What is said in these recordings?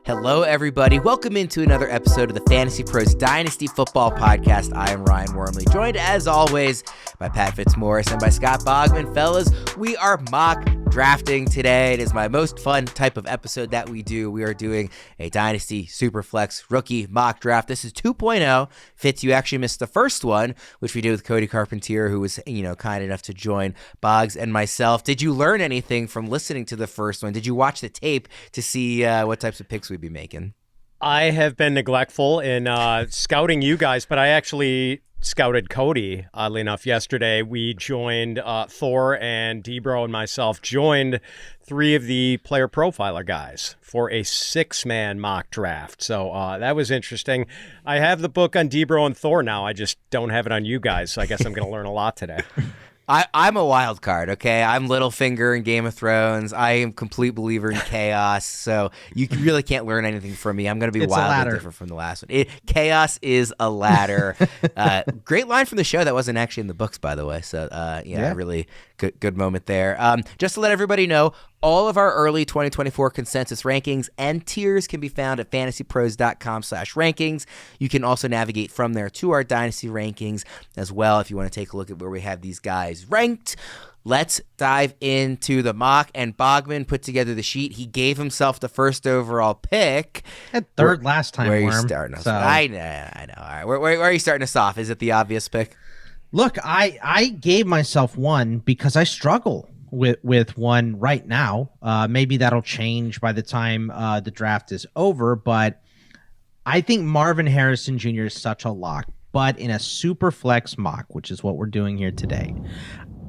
Hello, everybody. Welcome into another episode of the FantasyPros Dynasty Football Podcast. I am Ryan Wormeli, joined as always by Pat Fitzmaurice and by Scott Bogman. Fellas, we are mock drafting today. It is my most fun type of episode that we do. We are doing a Dynasty Superflex Rookie Mock Draft. This is 2.0. Fitz, you actually missed the first one, which we did with Cody Carpentier, who was, kind enough to join Boggs and myself. Did you learn anything from listening to the first one? Did you watch the tape to see what types of picks we'd be making? I have been neglectful in scouting you guys, but I actually scouted Cody, oddly enough. Yesterday, we joined Thor, and Debro and myself joined three of the player profiler guys for a 6-man mock draft. So that was interesting. I have the book on Debro and Thor now. I just don't have it on you guys, so I guess I'm going to learn a lot today. I'm a wild card, okay? I'm Littlefinger in Game of Thrones. I am a complete believer in chaos, so you really can't learn anything from me. I'm going to be wildly different from the last one. Chaos is a ladder. Great line from the show that wasn't actually in the books, by the way. So, really good moment there. Just to let everybody know, all of our early 2024 consensus rankings and tiers can be found at fantasypros.com/rankings. You can also navigate from there to our dynasty rankings as well if you want to take a look at where we have these guys ranked. Let's dive into the mock, and Bogman put together the sheet. He gave himself the first overall pick. At third last time, Where are you Worm, starting us? so. I know. All right, where are you starting us off? Is it the obvious pick? Look, I gave myself one because I struggle with one right now. Maybe that'll change by the time the draft is over, but I think Marvin Harrison Jr. is such a lock. But in a super flex mock, which is what we're doing here today,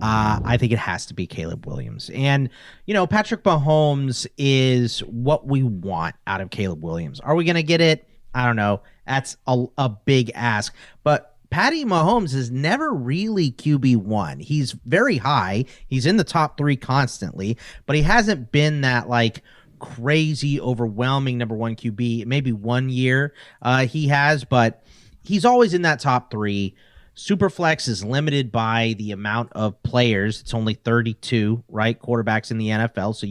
I think it has to be Caleb Williams. And, Patrick Mahomes is what we want out of Caleb Williams. Are we going to get it? I don't know. That's a big ask. But Patty Mahomes is never really QB1. He's very high. He's in the top 3 constantly, but he hasn't been that crazy, overwhelming number 1 QB. Maybe 1 year he has, but he's always in that top 3. Superflex is limited by the amount of players. It's only 32, right? Quarterbacks in the NFL. So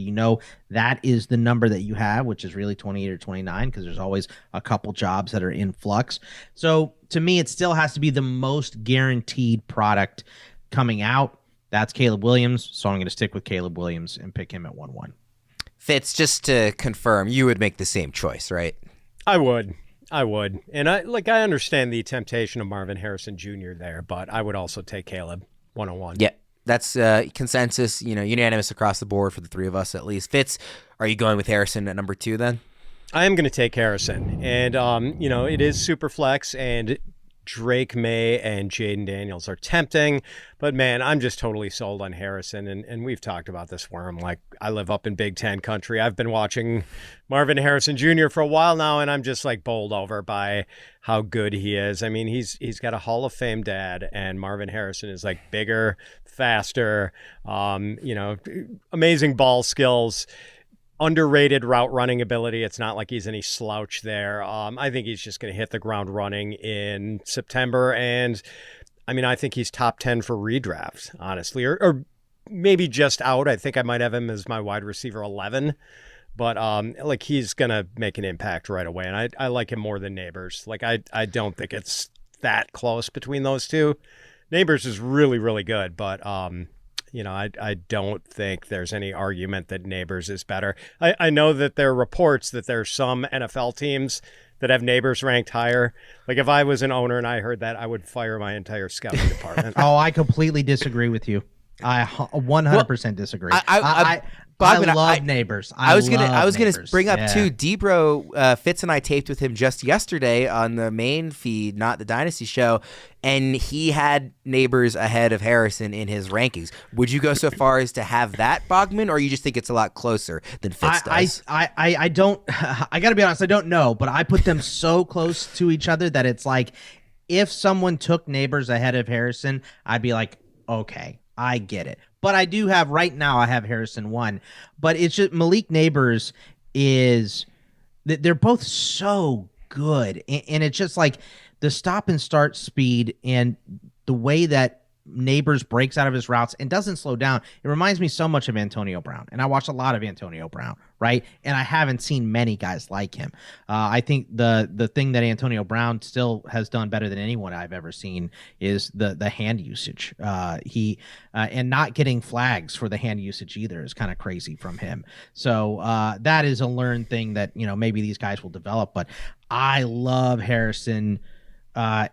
that is the number that you have, which is really 28 or 29 because there's always a couple jobs that are in flux. So to me, it still has to be the most guaranteed product coming out. That's Caleb Williams. So I'm going to stick with Caleb Williams and pick him at 1-1. Fitz, just to confirm, you would make the same choice, right? I would. And I understand the temptation of Marvin Harrison Jr. there, but I would also take Caleb 101. Yeah, that's consensus, unanimous across the board for the three of us at least. Fitz, are you going with Harrison at number 2 then? I am going to take Harrison. And, it is super flex, and Drake May and Jayden Daniels are tempting, but man, I'm just totally sold on Harrison. And we've talked about this Worm. I live up in Big Ten country. I've been watching Marvin Harrison Jr. for a while now, and I'm just bowled over by how good he is. I mean, he's got a Hall of Fame dad, and Marvin Harrison is bigger, faster, amazing ball skills. Underrated route running ability. It's not like he's any slouch there. I think he's just going to hit the ground running in September. And I think he's top 10 for redraft, honestly, or maybe just out. I think I might have him as my wide receiver 11, but he's going to make an impact right away. And I like him more than Nabers. I don't think it's that close between those two. Nabers is really, really good, but I don't think there's any argument that Nabers is better. I know that there are reports that there are some NFL teams that have Nabers ranked higher. If I was an owner and I heard that, I would fire my entire scouting department. Oh, I completely disagree with you. I 100% disagree. I love Nabers. I was gonna bring up too. Debro, Fitz and I taped with him just yesterday on the main feed, not the Dynasty show, and he had Nabers ahead of Harrison in his rankings. Would you go so far as to have that, Bogman, or you just think it's a lot closer than Fitz does? I don't. I gotta be honest. I don't know, but I put them so close to each other that it's if someone took Nabers ahead of Harrison, I'd be okay, I get it. But I do have right now. I have Harrison 1, but it's just Malik Nabers is. They're both so good, and it's just the stop and start speed and the way that Nabers breaks out of his routes and doesn't slow down, it reminds me so much of Antonio Brown. And I watched a lot of Antonio Brown, right? And I haven't seen many guys like him. I think the thing that Antonio Brown still has done better than anyone I've ever seen is the hand usage. And not getting flags for the hand usage either is kind of crazy from him. So that is a learned thing that, maybe these guys will develop. But I love Harrison.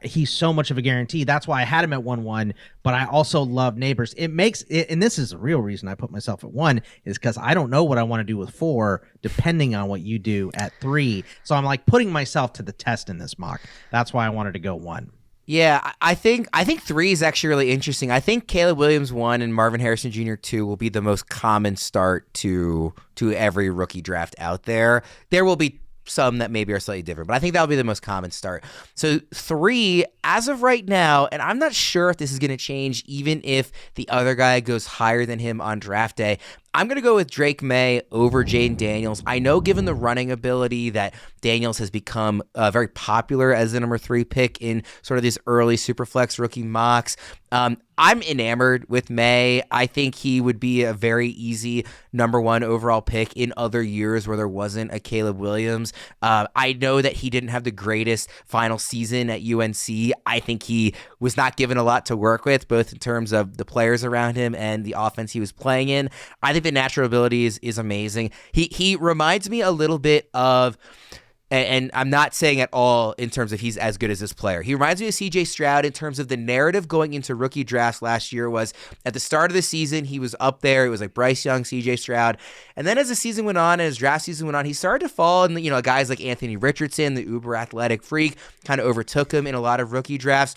He's so much of a guarantee. That's why I had him at 1-1, but I also love Nabers. It makes it, and this is the real reason I put myself at 1, is because I don't know what I want to do with 4, depending on what you do at 3. So I'm like putting myself to the test in this mock. That's why I wanted to go 1. Yeah, I think 3 is actually really interesting. I think Caleb Williams 1 and Marvin Harrison Jr. 2 will be the most common start to every rookie draft out there. There will be some that maybe are slightly different, but I think that'll be the most common start. So 3, as of right now, and I'm not sure if this is going to change even if the other guy goes higher than him on draft day, I'm going to go with Drake May over Jayden Daniels. I know given the running ability that Daniels has become very popular as the number 3 pick in sort of these early Superflex rookie mocks. I'm enamored with May. I think he would be a very easy number 1 overall pick in other years where there wasn't a Caleb Williams. I know that he didn't have the greatest final season at UNC. I think he was not given a lot to work with, both in terms of the players around him and the offense he was playing in. I think the natural ability is amazing. He reminds me a little bit of, and I'm not saying at all in terms of he's as good as this player. He reminds me of CJ Stroud in terms of the narrative going into rookie drafts last year was at the start of the season, he was up there. It was like Bryce Young, CJ Stroud. And then as the season went on and his draft season went on, he started to fall. And, guys like Anthony Richardson, the uber athletic freak, kind of overtook him in a lot of rookie drafts.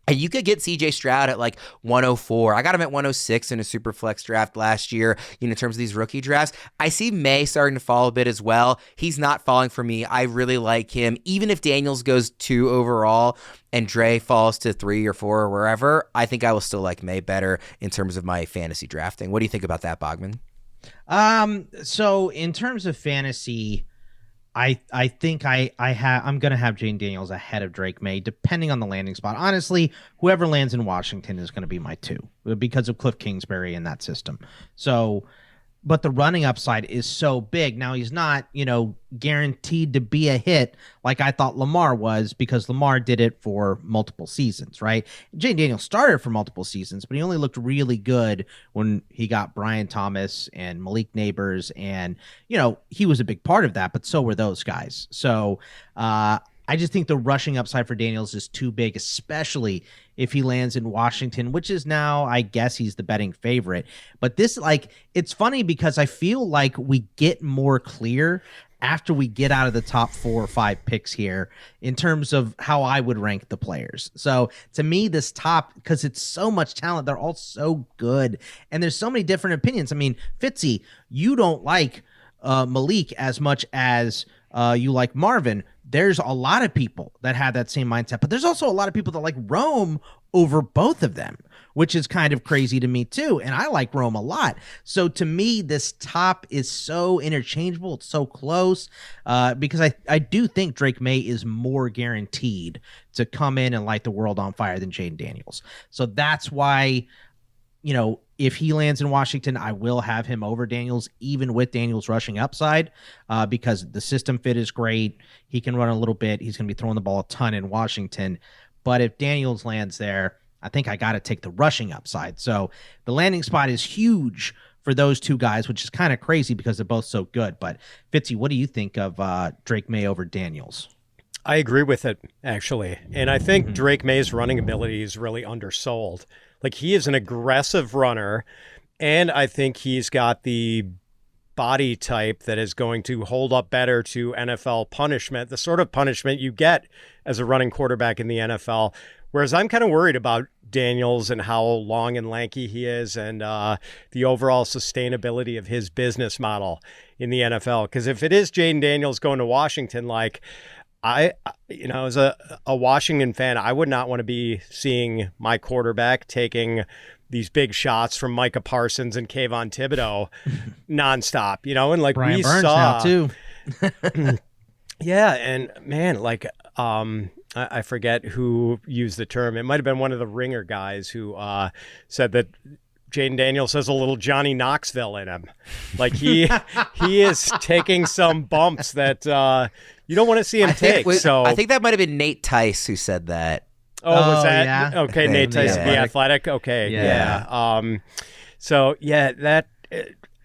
And you could get CJ Stroud at like 104. I got him at 106 in a Superflex draft last year, in terms of these rookie drafts. I see May starting to fall a bit as well. He's not falling for me. I really like him. Even if Daniels goes 2 overall and Dre falls to 3 or 4 or wherever, I think I will still like May better in terms of my fantasy drafting. What do you think about that, Bogman? So in terms of fantasy, I think I'm going to have Jayden Daniels ahead of Drake May, depending on the landing spot. Honestly, whoever lands in Washington is going to be my 2 because of Cliff Kingsbury in that system. So, but the running upside is so big. Now he's not, guaranteed to be a hit like I thought Lamar was, because Lamar did it for multiple seasons, right? Jayden Daniels started for multiple seasons, but he only looked really good when he got Brian Thomas and Malik Nabers, and he was a big part of that, but so were those guys. So I just think the rushing upside for Daniels is too big, especially if he lands in Washington, which is now, I guess, he's the betting favorite. But this, it's funny because I feel like we get more clear after we get out of the top 4 or 5 picks here in terms of how I would rank the players. So to me, this top, because it's so much talent, they're all so good. And there's so many different opinions. I mean, Fitzy, you don't like Malik as much as you like Marvin. There's a lot of people that have that same mindset, but there's also a lot of people that like Rome over both of them, which is kind of crazy to me too. And I like Rome a lot. So to me, this top is so interchangeable. It's so close because I do think Drake May is more guaranteed to come in and light the world on fire than Jayden Daniels. So that's why, if he lands in Washington, I will have him over Daniels, even with Daniels rushing upside, because the system fit is great. He can run a little bit. He's going to be throwing the ball a ton in Washington. But if Daniels lands there, I think I got to take the rushing upside. So the landing spot is huge for those 2 guys, which is kind of crazy because they're both so good. But Fitzy, what do you think of Drake May over Daniels? I agree with it, actually. And I think Drake May's running ability is really undersold. Like, he is an aggressive runner, and I think he's got the body type that is going to hold up better to NFL punishment, the sort of punishment you get as a running quarterback in the NFL. Whereas I'm kind of worried about Daniels and how long and lanky he is, and the overall sustainability of his business model in the NFL. Because if it is Jayden Daniels going to Washington, as a Washington fan, I would not want to be seeing my quarterback taking these big shots from Micah Parsons and Kayvon Thibodeau nonstop, and like Brian we Burns saw now too. yeah. And man, I forget who used the term. It might have been one of the Ringer guys who said that Jayden Daniels has a little Johnny Knoxville in him. Like he is taking some bumps that you don't want to see him take. So I think that might have been Nate Tice who said that. Oh, was that? Yeah. Okay, Nate Tice, The the Athletic. Okay, yeah. So yeah, that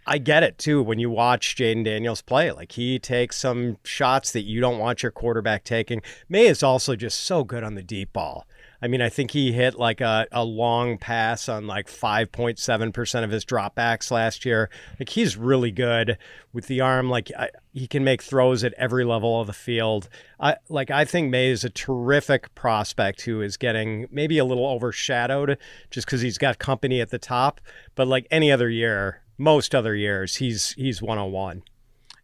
I get it too. When you watch Jayden Daniels play, like he takes some shots that you don't want your quarterback taking. May is also just so good on the deep ball. I mean, I think he hit like a long pass on like 5.7% of his dropbacks last year. Like he's really good with the arm. Like he can make throws at every level of the field. I think May is a terrific prospect who is getting maybe a little overshadowed just because he's got company at the top. But like any other year, most other years, he's 101.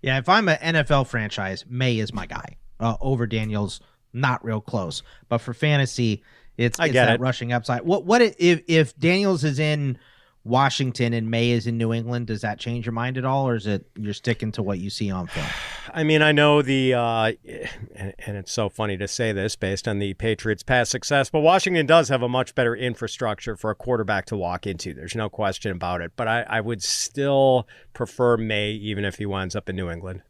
Yeah, if I'm an NFL franchise, May is my guy. Over Daniels, not real close. But for fantasy, it's that rushing upside. What if Daniels is in Washington and May is in New England? Does that change your mind at all, or is it you're sticking to what you see on film? I mean, I know and it's so funny to say this based on the Patriots' past success, but Washington does have a much better infrastructure for a quarterback to walk into. There's no question about it. But I would still prefer May, even if he winds up in New England.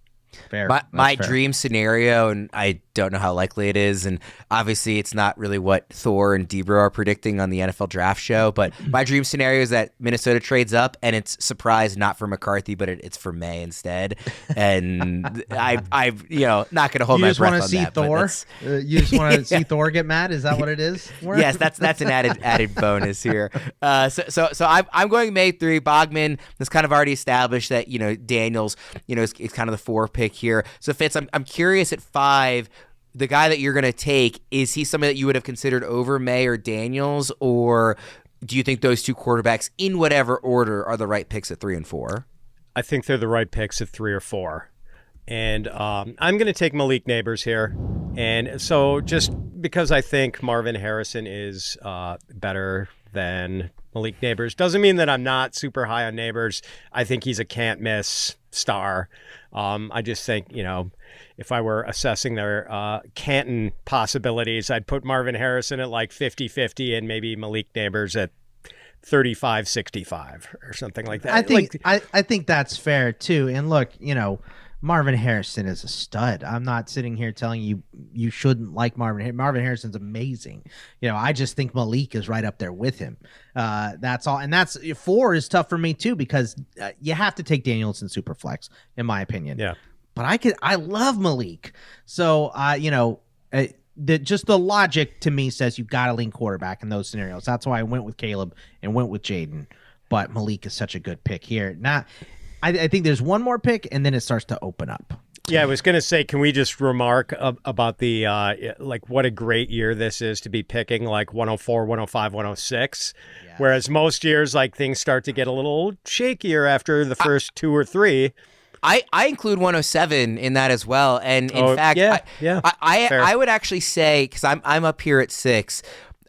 Fair. My dream scenario, and I don't know how likely it is, and obviously it's not really what Thor and Debra are predicting on the NFL draft show, but my dream scenario is that Minnesota trades up and it's surprise not for McCarthy, but it's for May instead. And I not going to hold my breath on that. You just want to see Thor? You just want to see Thor get mad? Is that what it is? Yes, that's an added bonus here. So I'm going May 3. Bogman has kind of already established that Daniels is kind of the 4 pick here. So Fitz, I'm curious at 5, the guy that you're going to take, is he somebody that you would have considered over May or Daniels, or do you think those two quarterbacks in whatever order are the right picks at 3 and 4? I think they're the right picks at 3 or 4. And I'm going to take Malik Nabers here. And so just because I think Marvin Harrison is better than Malik Nabers doesn't mean that I'm not super high on Nabers. I think he's a can't miss star. I just think, if I were assessing their Canton possibilities, I'd put Marvin Harrison at like 50-50 and maybe Malik Nabers at 35-65 or something like that. I think that's fair too. And look, Marvin Harrison is a stud. I'm not sitting here telling you shouldn't like Marvin. Marvin Harrison's amazing. I just think Malik is right up there with him. That's all. And that's 4 is tough for me too, because you have to take Daniels in Superflex, in my opinion. Yeah. But I love Malik. So, just the logic to me says you got to lean quarterback in those scenarios. That's why I went with Caleb and went with Jayden. But Malik is such a good pick here. Now, I think there's one more pick, and then it starts to open up. Yeah, I was going to say, can we just remark about the, what a great year this is to be picking like 104, 105, 106, yes. Whereas most years, things start to get a little shakier after the first 2 or 3. I include 107 in that as well. And in fact, I would actually say, because I'm up here at 6,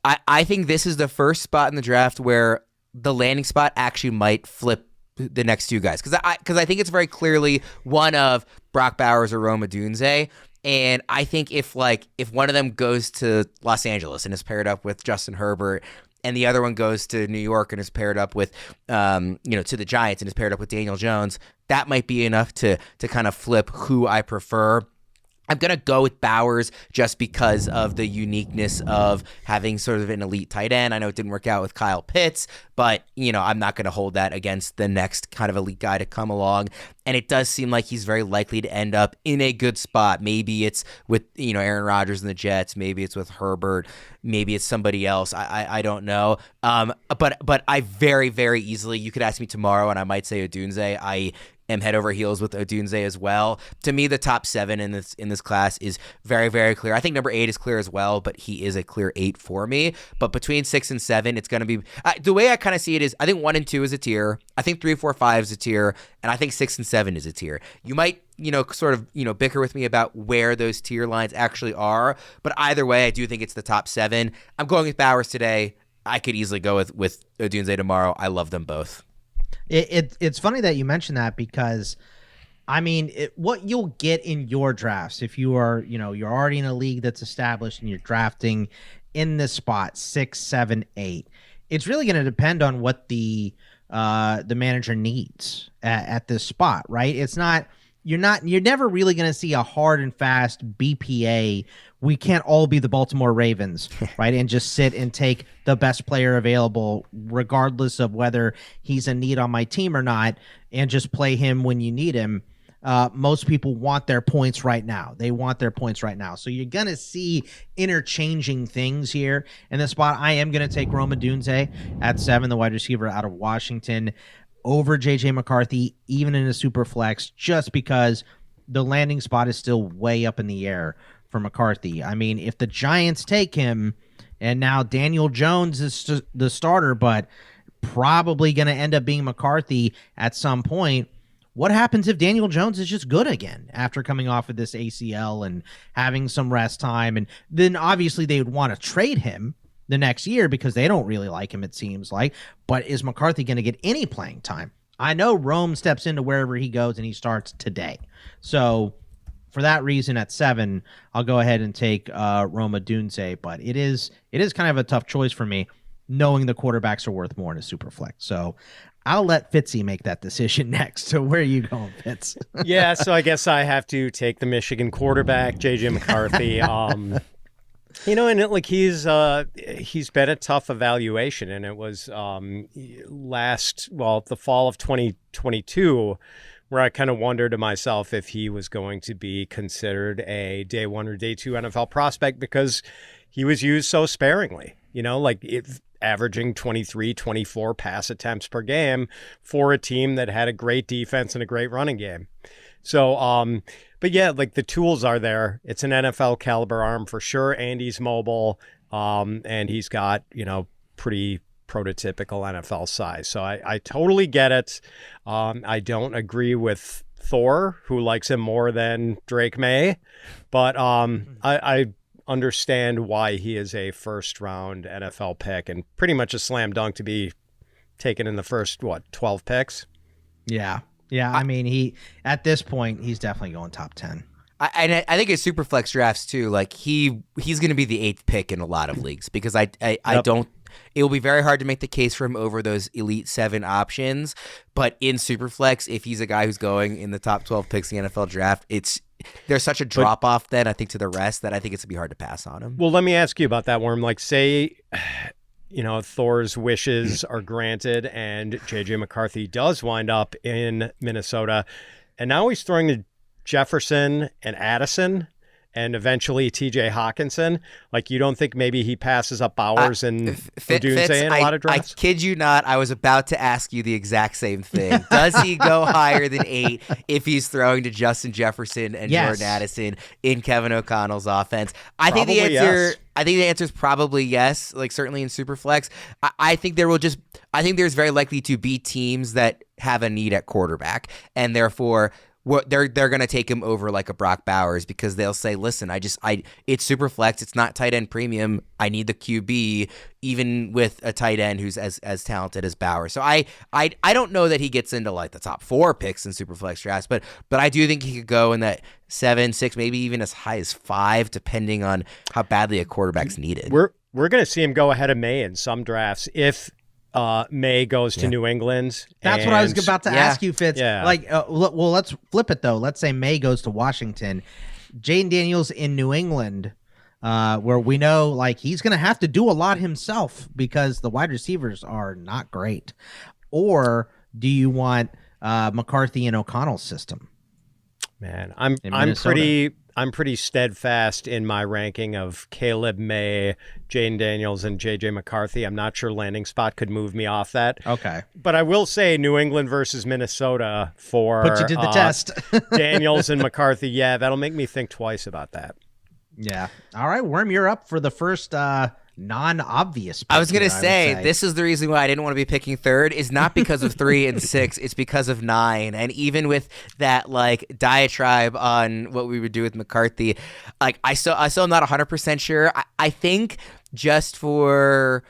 I think this is the first spot in the draft where the landing spot actually might flip the next 2 guys, because I think it's very clearly one of Brock Bowers or Rome Odunze, and I think if one of them goes to Los Angeles and is paired up with Justin Herbert, and the other one goes to New York and is paired up with to the Giants and is paired up with Daniel Jones, that might be enough to kind of flip who I prefer. I'm going to go with Bowers just because of the uniqueness of having sort of an elite tight end. I know it didn't work out with Kyle Pitts, but, I'm not going to hold that against the next kind of elite guy to come along. And it does seem like he's very likely to end up in a good spot. Maybe it's with, Aaron Rodgers and the Jets. Maybe it's with Herbert. Maybe it's somebody else. I don't know. But I very, very easily, you could ask me tomorrow and I might say Odunze. I am head over heels with Odunze as well. To me, the top 7 in this class is very, very clear. I think number 8 is clear as well, but he is a clear 8 for me. But between 6 and 7, it's going to be the way I kind of see it is I think 1 and 2 is a tier. I think 3, 4, 5 is a tier, and I think 6 and 7 is a tier. You might sort of bicker with me about where those tier lines actually are, but either way, I do think it's the top 7. I'm going with Bowers today. I could easily go with Odunze tomorrow. I love them both. It's funny that you mentioned that, because I mean, what you'll get in your drafts if you are, you're already in a league that's established and you're drafting in this spot 6, 7, 8. It's really going to depend on what the manager needs at this spot, right? It's not. You're never really going to see a hard and fast BPA. We can't all be the Baltimore Ravens, right? And just sit and take the best player available, regardless of whether he's a need on my team or not, and just play him when you need him. Most people want their points right now. They want their points right now. So you're going to see interchanging things here. In the spot, I am going to take Rome Odunze at 7, the wide receiver out of Washington, over J.J. McCarthy, even in a super flex, just because the landing spot is still way up in the air for McCarthy. I mean, if the Giants take him, and now Daniel Jones is the starter, but probably going to end up being McCarthy at some point, what happens if Daniel Jones is just good again after coming off of this ACL and having some rest time? And then obviously they would want to trade him the next year because they don't really like him, it seems like. But is McCarthy going to get any playing time? I know Rome steps into wherever he goes and he starts today. So for that reason, at 7, I'll go ahead and take Rome Odunze. But it is kind of a tough choice for me, knowing the quarterbacks are worth more in a super flex. So I'll let Fitzy make that decision next. So where are you going, Fitz? Yeah, so I guess I have to take the Michigan quarterback, J.J. McCarthy. And he's been a tough evaluation, and it was the fall of 2022 where I kind of wondered to myself if he was going to be considered a day 1 or day 2 NFL prospect because he was used so sparingly, averaging 23, 24 pass attempts per game for a team that had a great defense and a great running game. So, but yeah, the tools are there. It's an NFL caliber arm for sure. And he's mobile. And he's got, pretty prototypical NFL size. So I totally get it. I don't agree with Thor, who likes him more than Drake May, but I understand why he is a first round NFL pick and pretty much a slam dunk to be taken in the first, 12 picks? Yeah. Yeah, I mean, he at this point, he's definitely going top 10. I think his super flex drafts too. He's going to be the 8th pick in a lot of leagues because I don't. It will be very hard to make the case for him over those elite 7 options. But in super flex, if he's a guy who's going in the top 12 picks in the NFL draft, there's such a drop off then I think to the rest that I think it's going to be hard to pass on him. Well, let me ask you about that, Worm. Say, Thor's wishes are granted and J.J. McCarthy does wind up in Minnesota. And now he's throwing to Jefferson and Addison and eventually T.J. Hawkinson. You don't think maybe he passes up Bowers and Odunze in a lot of drafts? I kid you not. I was about to ask you the exact same thing. Does he go higher than 8 if he's throwing to Justin Jefferson and Jordan Addison in Kevin O'Connell's offense? I think the answer is probably yes. Certainly in Superflex, I think there's very likely to be teams that have a need at quarterback, and therefore they're going to take him over like a Brock Bowers because they'll say, listen, it's super flex. It's not tight end premium. I need the QB even with a tight end who's as talented as Bowers. So I don't know that he gets into the top 4 picks in super flex drafts, but I do think he could go in that 7, 6, maybe even as high as 5, depending on how badly a quarterback's needed. We're going to see him go ahead of May in some drafts if May goes to New England. That's what I was about to ask you, Fitz. Yeah. Well, let's flip it, though. Let's say May goes to Washington. Jayden Daniels in New England, where we know he's going to have to do a lot himself because the wide receivers are not great. Or do you want McCarthy and O'Connell's system? Man, I'm pretty steadfast in my ranking of Caleb May, Jayden Daniels, and J.J. McCarthy. I'm not sure landing spot could move me off that. Okay. But I will say New England versus Minnesota for but you did the test. Daniels and McCarthy. Yeah, that'll make me think twice about that. Yeah. All right, Worm, you're up for the first non-obvious pick. I was going to say, this is the reason why I didn't want to be picking 3rd is not because of 3 and 6. It's because of 9. And even with that diatribe on what we would do with McCarthy, I still am not 100% sure. I think just for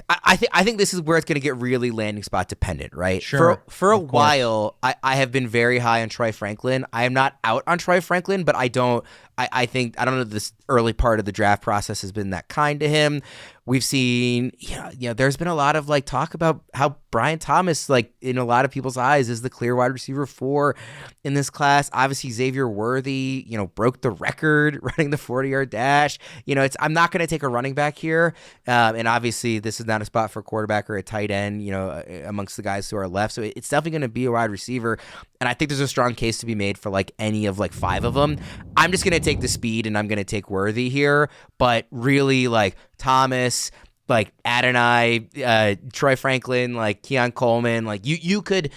I think this is where it's going to get really landing spot dependent, right? Sure. For a while, I have been very high on Troy Franklin. I am not out on Troy Franklin, but I don't know if this early part of the draft process has been that kind to him. We've seen, there's been a lot of like talk about how Brian Thomas, like in a lot of people's eyes, is the clear wide receiver 4 in this class. Obviously, Xavier Worthy, broke the record running the 40-yard dash. I'm not going to take a running back here, and obviously this is not a spot for a quarterback or a tight end, amongst the guys who are left. So it's definitely going to be a wide receiver, and I think there's a strong case to be made for like any of like 5 of them. I'm just going to take the speed, and I'm going to take Worthy here, but really like Thomas, like Adonai, Troy Franklin, like Keon Coleman, like you could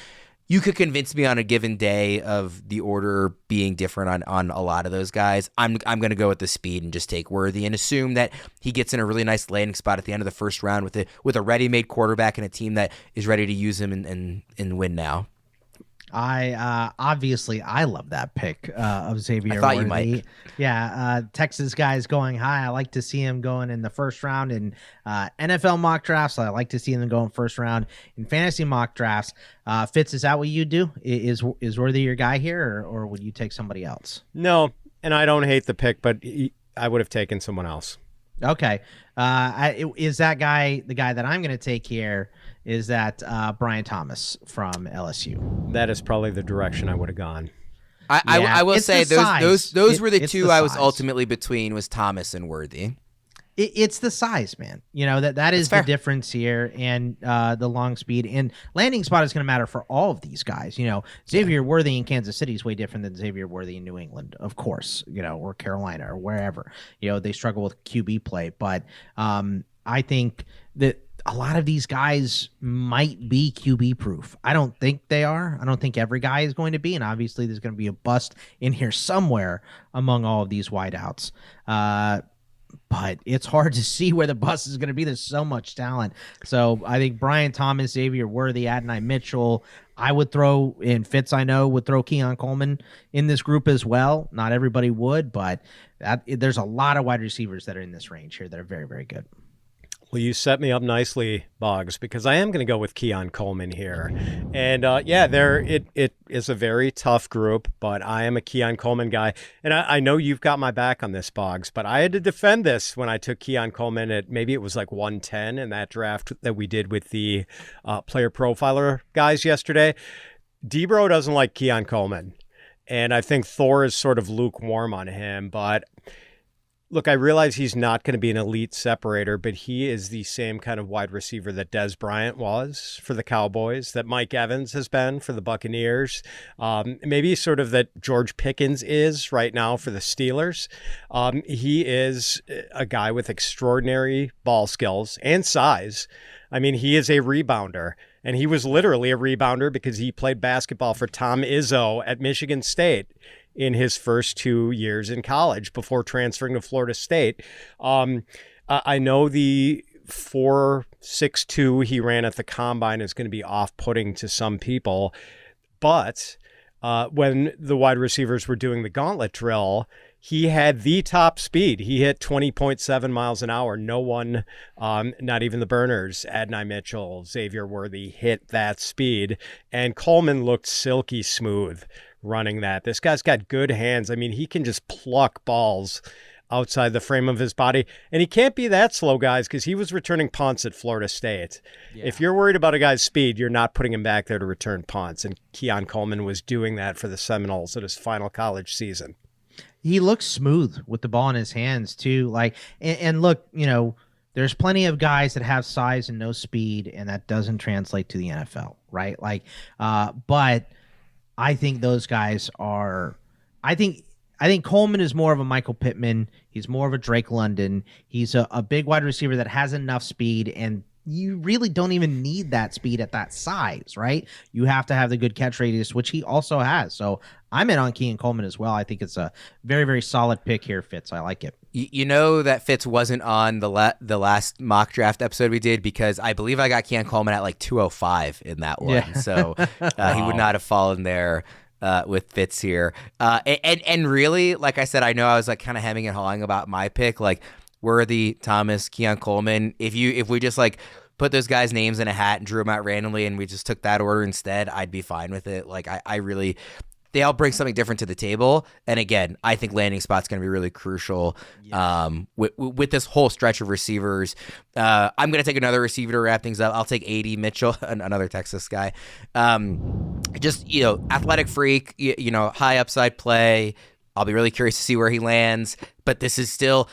convince me on a given day of the order being different on a lot of those guys. I'm going to go with the speed and just take Worthy and assume that he gets in a really nice landing spot at the end of the first round with a ready-made quarterback and a team that is ready to use him and win now. I love that pick of Xavier Worthy. I thought you might. Yeah, Texas guys going high. I like to see him going in the first round in NFL mock drafts. I like to see them going first round in fantasy mock drafts. Fitz, is that what you do? Is Worthy your guy here, or would you take somebody else? No, and I don't hate the pick, but I would have taken someone else. Okay. Is that guy the guy that I'm going to take here? Is that Brian Thomas from LSU? That is probably the direction I would have gone. I will say those were the two I was ultimately between, was Thomas and Worthy. It's the size, man. That is the difference here, and the long speed and landing spot is going to matter for all of these guys. Xavier Worthy in Kansas City is way different than Xavier Worthy in New England, of course. Or Carolina or wherever. They struggle with QB play, but I think that a lot of these guys might be QB proof. I don't think they are. I don't think every guy is going to be, and obviously there's going to be a bust in here somewhere among all of these wideouts. But it's hard to see where the bust is going to be. There's so much talent. So I think Brian Thomas, Xavier Worthy, Adonai Mitchell, I would throw in. Fitz, I know, would throw Keon Coleman in this group as well. Not everybody would, but there's a lot of wide receivers that are in this range here that are very, very good. Well, you set me up nicely, Boggs, because I am going to go with Keon Coleman here. And it is a very tough group, but I am a Keon Coleman guy. And I know you've got my back on this, Boggs, but I had to defend this when I took Keon Coleman at maybe it was like 110 in that draft that we did with the player profiler guys yesterday. Debro doesn't like Keon Coleman. And I think Thor is sort of lukewarm on him, but look, I realize he's not going to be an elite separator, but he is the same kind of wide receiver that Des Bryant was for the Cowboys, that Mike Evans has been for the Buccaneers, maybe sort of that George Pickens is right now for the Steelers. He is a guy with extraordinary ball skills and size. I mean, he is a rebounder, and he was literally a rebounder because he played basketball for Tom Izzo at Michigan State in his first 2 years in college before transferring to Florida State. I know the 4.62 he ran at the combine is going to be off-putting to some people, but when the wide receivers were doing the gauntlet drill, he had the top speed. He hit 20.7 miles an hour. No one, not even the burners, Adonai Mitchell, Xavier Worthy, hit that speed. And Coleman looked silky smooth running that. This guy's got good hands. I mean, he can just pluck balls outside the frame of his body. And he can't be that slow, guys, because he was returning punts at Florida State. Yeah. If you're worried about a guy's speed, you're not putting him back there to return punts. And Keon Coleman was doing that for the Seminoles at his final college season. He looks smooth with the ball in his hands, too. And look, there's plenty of guys that have size and no speed, and that doesn't translate to the NFL, right? But I think those guys are. I think Coleman is more of a Michael Pittman. He's more of a Drake London. He's a big wide receiver that has enough speed, and you really don't even need that speed at that size, right? You have to have the good catch radius, which he also has. So I'm in on Keon Coleman as well. I think it's a very, very solid pick here, Fitz. I like it. You know that Fitz wasn't on the last mock draft episode we did because I believe I got Keon Coleman at like 205 in that one. Yeah. So he would not have fallen there with Fitz here. And really, like I said, I know I was like kind of hemming and hawing about my pick. Like, Worthy, Thomas, Keon Coleman. If we just like put those guys' names in a hat and drew them out randomly and we just took that order instead, I'd be fine with it. Like I really, they all bring something different to the table. And again, I think landing spot's going to be really crucial with this whole stretch of receivers. I'm going to take another receiver to wrap things up. I'll take Adonai Mitchell, another Texas guy. Just, athletic freak, high upside play. I'll be really curious to see where he lands. But this is still...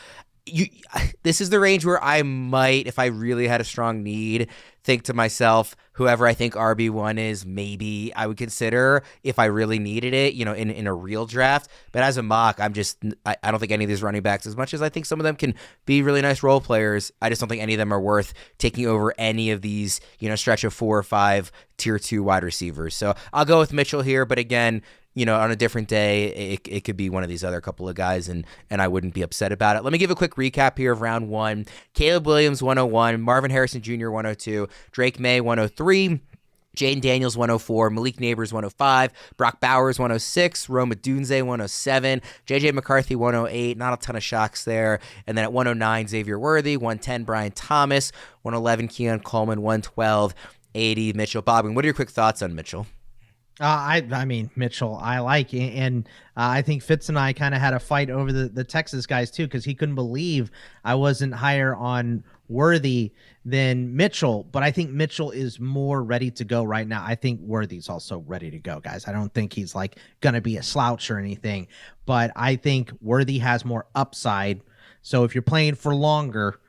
this is the range where I might, if I really had a strong need, think to myself, whoever I think RB1 is, maybe I would consider if I really needed it, in a real draft. But as a mock, I don't think any of these running backs, as much as I think some of them can be really nice role players, I just don't think any of them are worth taking over any of these, stretch of 4 or 5 tier 2 wide receivers. So I'll go with Mitchell here, but again, on a different day, it could be one of these other couple of guys, and I wouldn't be upset about it. Let me give a quick recap here of round 1. Caleb Williams, 101. Marvin Harrison Jr., 102. Drake May, 103. Jayden Daniels, 104. Malik Nabers, 105. Brock Bowers, 106. Rome Odunze, 107. JJ McCarthy, 108. Not a ton of shocks there. And then at 109, Xavier Worthy. 110, Brian Thomas. 111, Keon Coleman. 112, Adonai Mitchell. Bogman, what are your quick thoughts on Mitchell? I mean, Mitchell, I like, and I think Fitz and I kind of had a fight over the Texas guys too, because he couldn't believe I wasn't higher on Worthy than Mitchell, but I think Mitchell is more ready to go right now. I think Worthy's also ready to go, guys. I don't think he's like going to be a slouch or anything, but I think Worthy has more upside. So if you're playing for longer,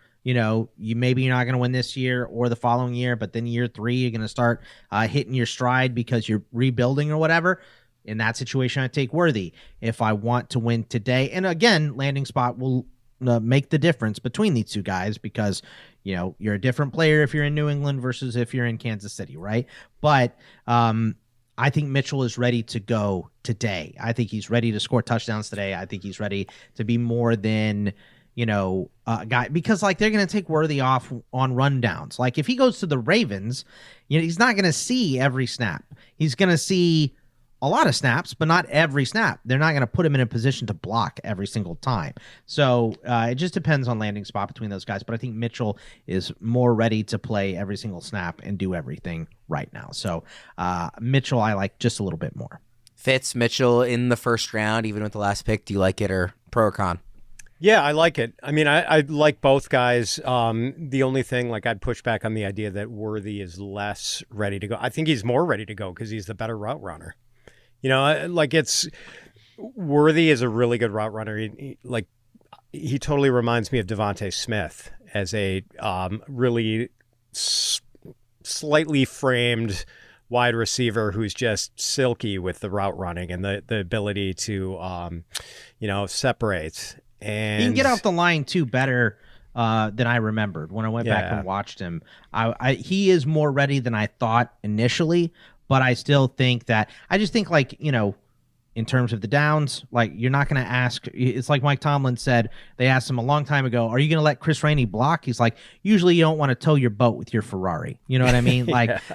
maybe you're not going to win this year or the following year, but then year 3, you're going to start hitting your stride because you're rebuilding or whatever. In that situation, I take Worthy. If I want to win today, and again, landing spot will make the difference between these two guys because, you're a different player if you're in New England versus if you're in Kansas City, right? But I think Mitchell is ready to go today. I think he's ready to score touchdowns today. I think he's ready to be more than... guy, because like they're going to take Worthy off on rundowns. Like if he goes to the Ravens, he's not going to see every snap. He's going to see a lot of snaps, but not every snap. They're not going to put him in a position to block every single time. So it just depends on landing spot between those guys. But I think Mitchell is more ready to play every single snap and do everything right now. So Mitchell, I like just a little bit more. Fitz, Mitchell in the first round, even with the last pick. Do you like it or pro or con? Yeah, I like it. I mean, I like both guys. The only thing, I'd push back on the idea that Worthy is less ready to go. I think he's more ready to go because he's the better route runner. Worthy is a really good route runner. He totally reminds me of Devontez Smith as a really slightly framed wide receiver who's just silky with the route running and the ability to, separate. And he can get off the line too better than I remembered when I went back and watched him. He is more ready than I thought initially, but I still think that in terms of the downs, you're not going to ask. It's like Mike Tomlin said. They asked him a long time ago, "Are you going to let Chris Rainey block?" He's like, "Usually you don't want to tow your boat with your Ferrari." You know what I mean?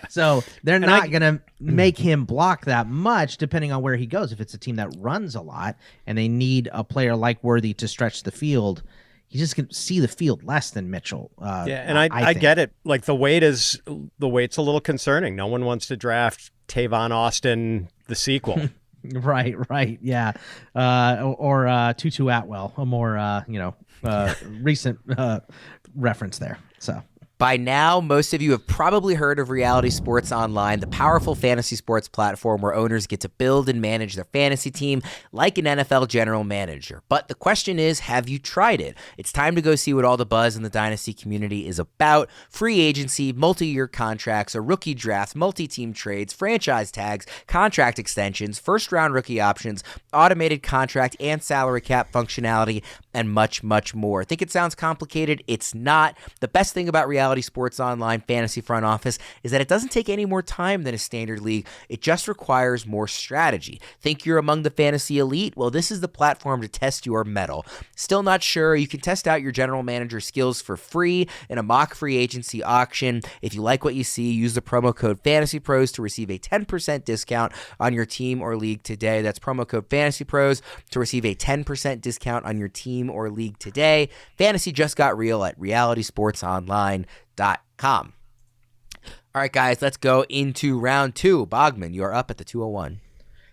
So they're not going to make him block that much, depending on where he goes. If it's a team that runs a lot and they need a player like Worthy to stretch the field, you just can see the field less than Mitchell. And I get it. The weight's a little concerning. No one wants to draft Tavon Austin, the sequel. Right, yeah, or Tutu Atwell, a more recent reference there. So By now, most of you have probably heard of Reality Sports Online, the powerful fantasy sports platform where owners get to build and manage their fantasy team like an NFL general manager. But the question is, have you tried it? It's time to go see what all the buzz in the Dynasty community is about. Free agency, multi-year contracts, a rookie draft, multi-team trades, franchise tags, contract extensions, first-round rookie options, automated contract and salary cap functionality, and much, much more. Think it sounds complicated? It's not. The best thing about Reality Reality Sports Online fantasy front office is that it doesn't take any more time than a standard league. It just requires more strategy. Think you're among the fantasy elite? Well, this is the platform to test your mettle. Still not sure? You can test out your general manager skills for free in a mock free agency auction. If you like what you see, use the promo code FantasyPros to receive a 10% discount on your team or league today. That's promo code FantasyPros to receive a 10% discount on your team or league today. Fantasy just got real at realitysportsonline.com. All right, guys, let's go into round 2. Bogman, you're up at the 201.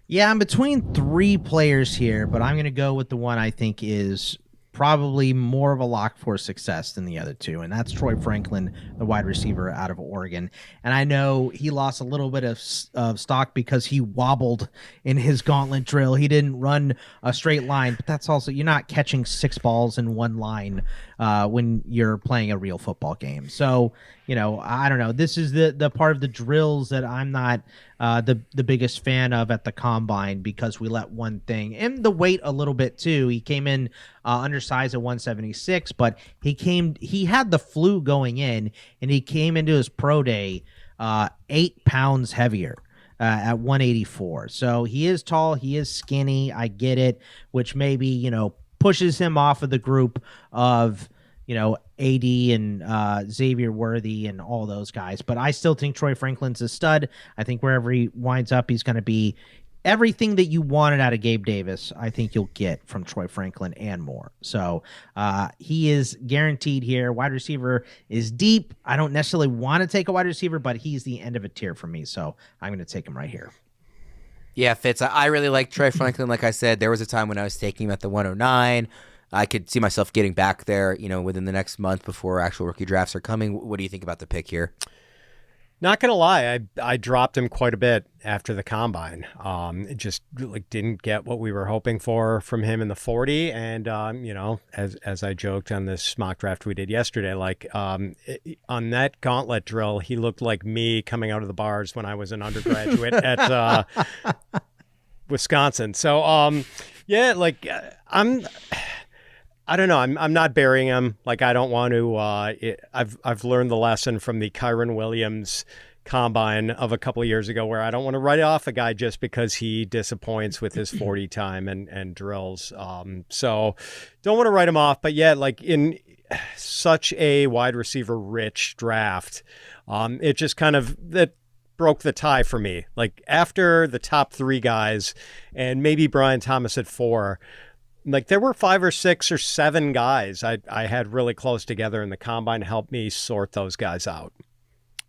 Yeah, I'm between 3 players here, but I'm going to go with the one I think is probably more of a lock for success than the other 2, and that's Troy Franklin, the wide receiver out of Oregon. And I know he lost a little bit of stock because he wobbled in his gauntlet drill. He didn't run a straight line, but that's also, you're not catching 6 balls in one line when you're playing a real football game. So, I don't know. This is the part of the drills that I'm not the biggest fan of at the combine, because we let one thing, and the weight a little bit too. He came in undersized at 176, but he had the flu going in, and he came into his pro day 8 pounds heavier at 184. So he is tall, he is skinny. I get it, which maybe, pushes him off of the group of, AD and Xavier Worthy and all those guys. But I still think Troy Franklin's a stud. I think wherever he winds up, he's going to be everything that you wanted out of Gabe Davis. I think you'll get from Troy Franklin and more. So he is guaranteed here. Wide receiver is deep. I don't necessarily want to take a wide receiver, but he's the end of a tier for me. So I'm going to take him right here. Yeah, Fitz, I really like Troy Franklin. Like I said, there was a time when I was taking him at the 109. I could see myself getting back there, within the next month before actual rookie drafts are coming. What do you think about the pick here? Not going to lie, I dropped him quite a bit after the combine. It just didn't get what we were hoping for from him in the 40. And, as I joked on this mock draft we did yesterday, on that gauntlet drill, he looked like me coming out of the bars when I was an undergraduate at Wisconsin. So, I don't know. I'm not burying him. I don't want to. I've learned the lesson from the Kyron Williams combine of a couple of years ago, where I don't want to write off a guy just because he disappoints with his 40 time and drills. So don't want to write him off. But yeah, in such a wide receiver rich draft, it just kind of that broke the tie for me. After the top 3 guys and maybe Brian Thomas at 4. There were 5 or 6 or 7 guys I had really close together in the combine to help me sort those guys out.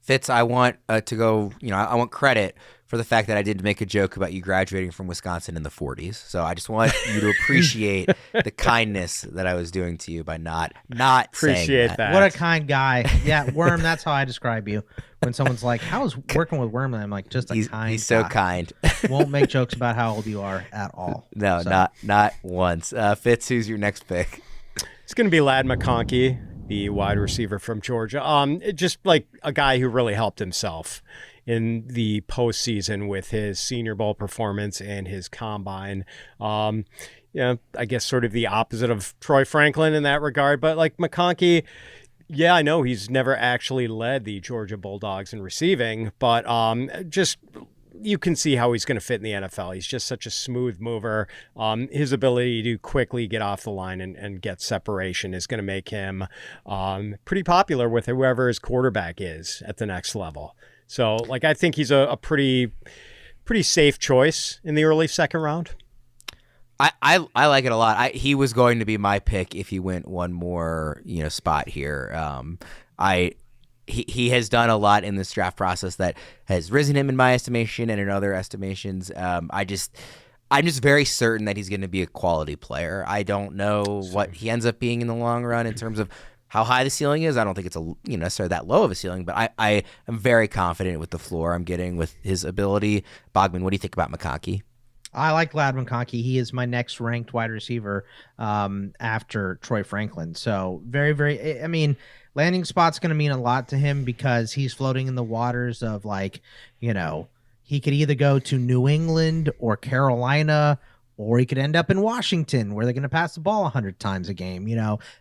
Fitz, I want to go, I want credit for the fact that I did make a joke about you graduating from Wisconsin in the 40s. So I just want you to appreciate the kindness that I was doing to you by not appreciate saying that. What a kind guy. Yeah, Worm, that's how I describe you. When someone's like, how's working with Worm? And I'm like, just a kind guy. He's so kind. Won't make jokes about how old you are at all. No, so. not once. Fitz, who's your next pick? It's going to be Lad McConkey, the wide receiver from Georgia. Just a guy who really helped himself in the postseason with his Senior Bowl performance and his combine. I guess sort of the opposite of Troy Franklin in that regard. But McConkey, yeah, I know he's never actually led the Georgia Bulldogs in receiving, but just you can see how he's going to fit in the NFL. He's just such a smooth mover. His ability to quickly get off the line and get separation is going to make him pretty popular with whoever his quarterback is at the next level. So, I think he's a pretty safe choice in the early second round. I like it a lot. He was going to be my pick if he went one more spot here. He has done a lot in this draft process that has risen him in my estimation and in other estimations. I'm just very certain that he's going to be a quality player. I don't know what he ends up being in the long run in terms of how high the ceiling is. I don't think it's necessarily that low of a ceiling, but I am very confident with the floor I'm getting with his ability. Bogman, what do you think about McConkey? I like Lad McConkey. He is my next ranked wide receiver after Troy Franklin. So very, very, landing spot's going to mean a lot to him because he's floating in the waters of he could either go to New England or Carolina, or he could end up in Washington where they're going to pass the ball 100 times a game,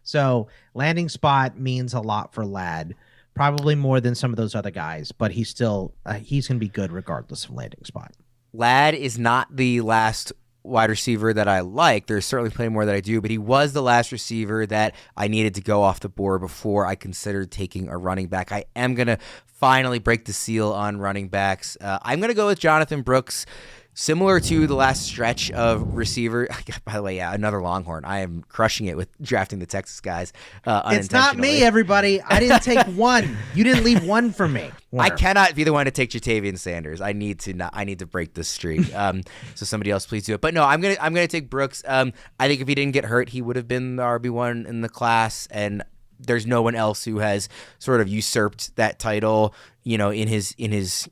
So landing spot means a lot for Lad. Probably more than some of those other guys, but he's still he's going to be good regardless of landing spot. Ladd is not the last wide receiver that I like. There's certainly plenty more that I do, but he was the last receiver that I needed to go off the board before I considered taking a running back. I am going to finally break the seal on running backs. I'm going to go with Jonathon Brooks. Similar to the last stretch of receiver, by the way, yeah, another Longhorn. I am crushing it with drafting the Texas guys. It's not me, everybody. I didn't take one. You didn't leave one for me. I cannot be the one to take Jatavian Sanders. I need to break this streak. So somebody else, please do it. But no, I'm gonna take Brooks. I think if he didn't get hurt, he would have been the RB1 in the class, and there's no one else who has sort of usurped that title, in his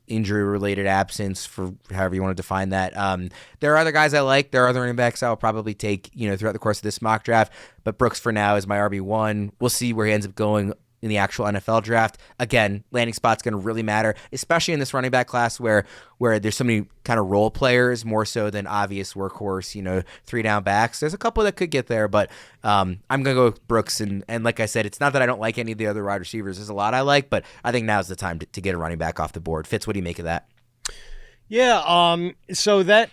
injury-related absence, for however you want to define that. There are other guys I like. There are other running backs I'll probably take, throughout the course of this mock draft. But Brooks for now is my RB1. We'll see where he ends up going in the actual NFL draft. Again, landing spot's going to really matter, especially in this running back class where there's so many kind of role players more so than obvious workhorse, 3-down backs. There's a couple that could get there, but I'm going to go with Brooks. And like I said, it's not that I don't like any of the other wide receivers. There's a lot I like, but I think now's the time to get a running back off the board. Fitz, what do you make of that? Yeah, so that,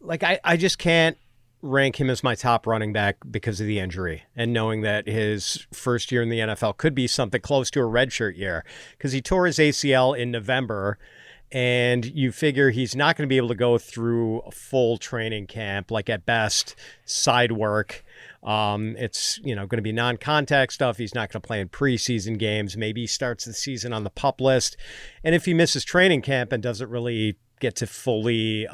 I just can't rank him as my top running back because of the injury, and knowing that his first year in the NFL could be something close to a redshirt year, because he tore his ACL in November, and you figure he's not going to be able to go through a full training camp, like at best side work. It's going to be non-contact stuff. He's not going to play in preseason games. Maybe he starts the season on the PUP list, and if he misses training camp and doesn't really get to fully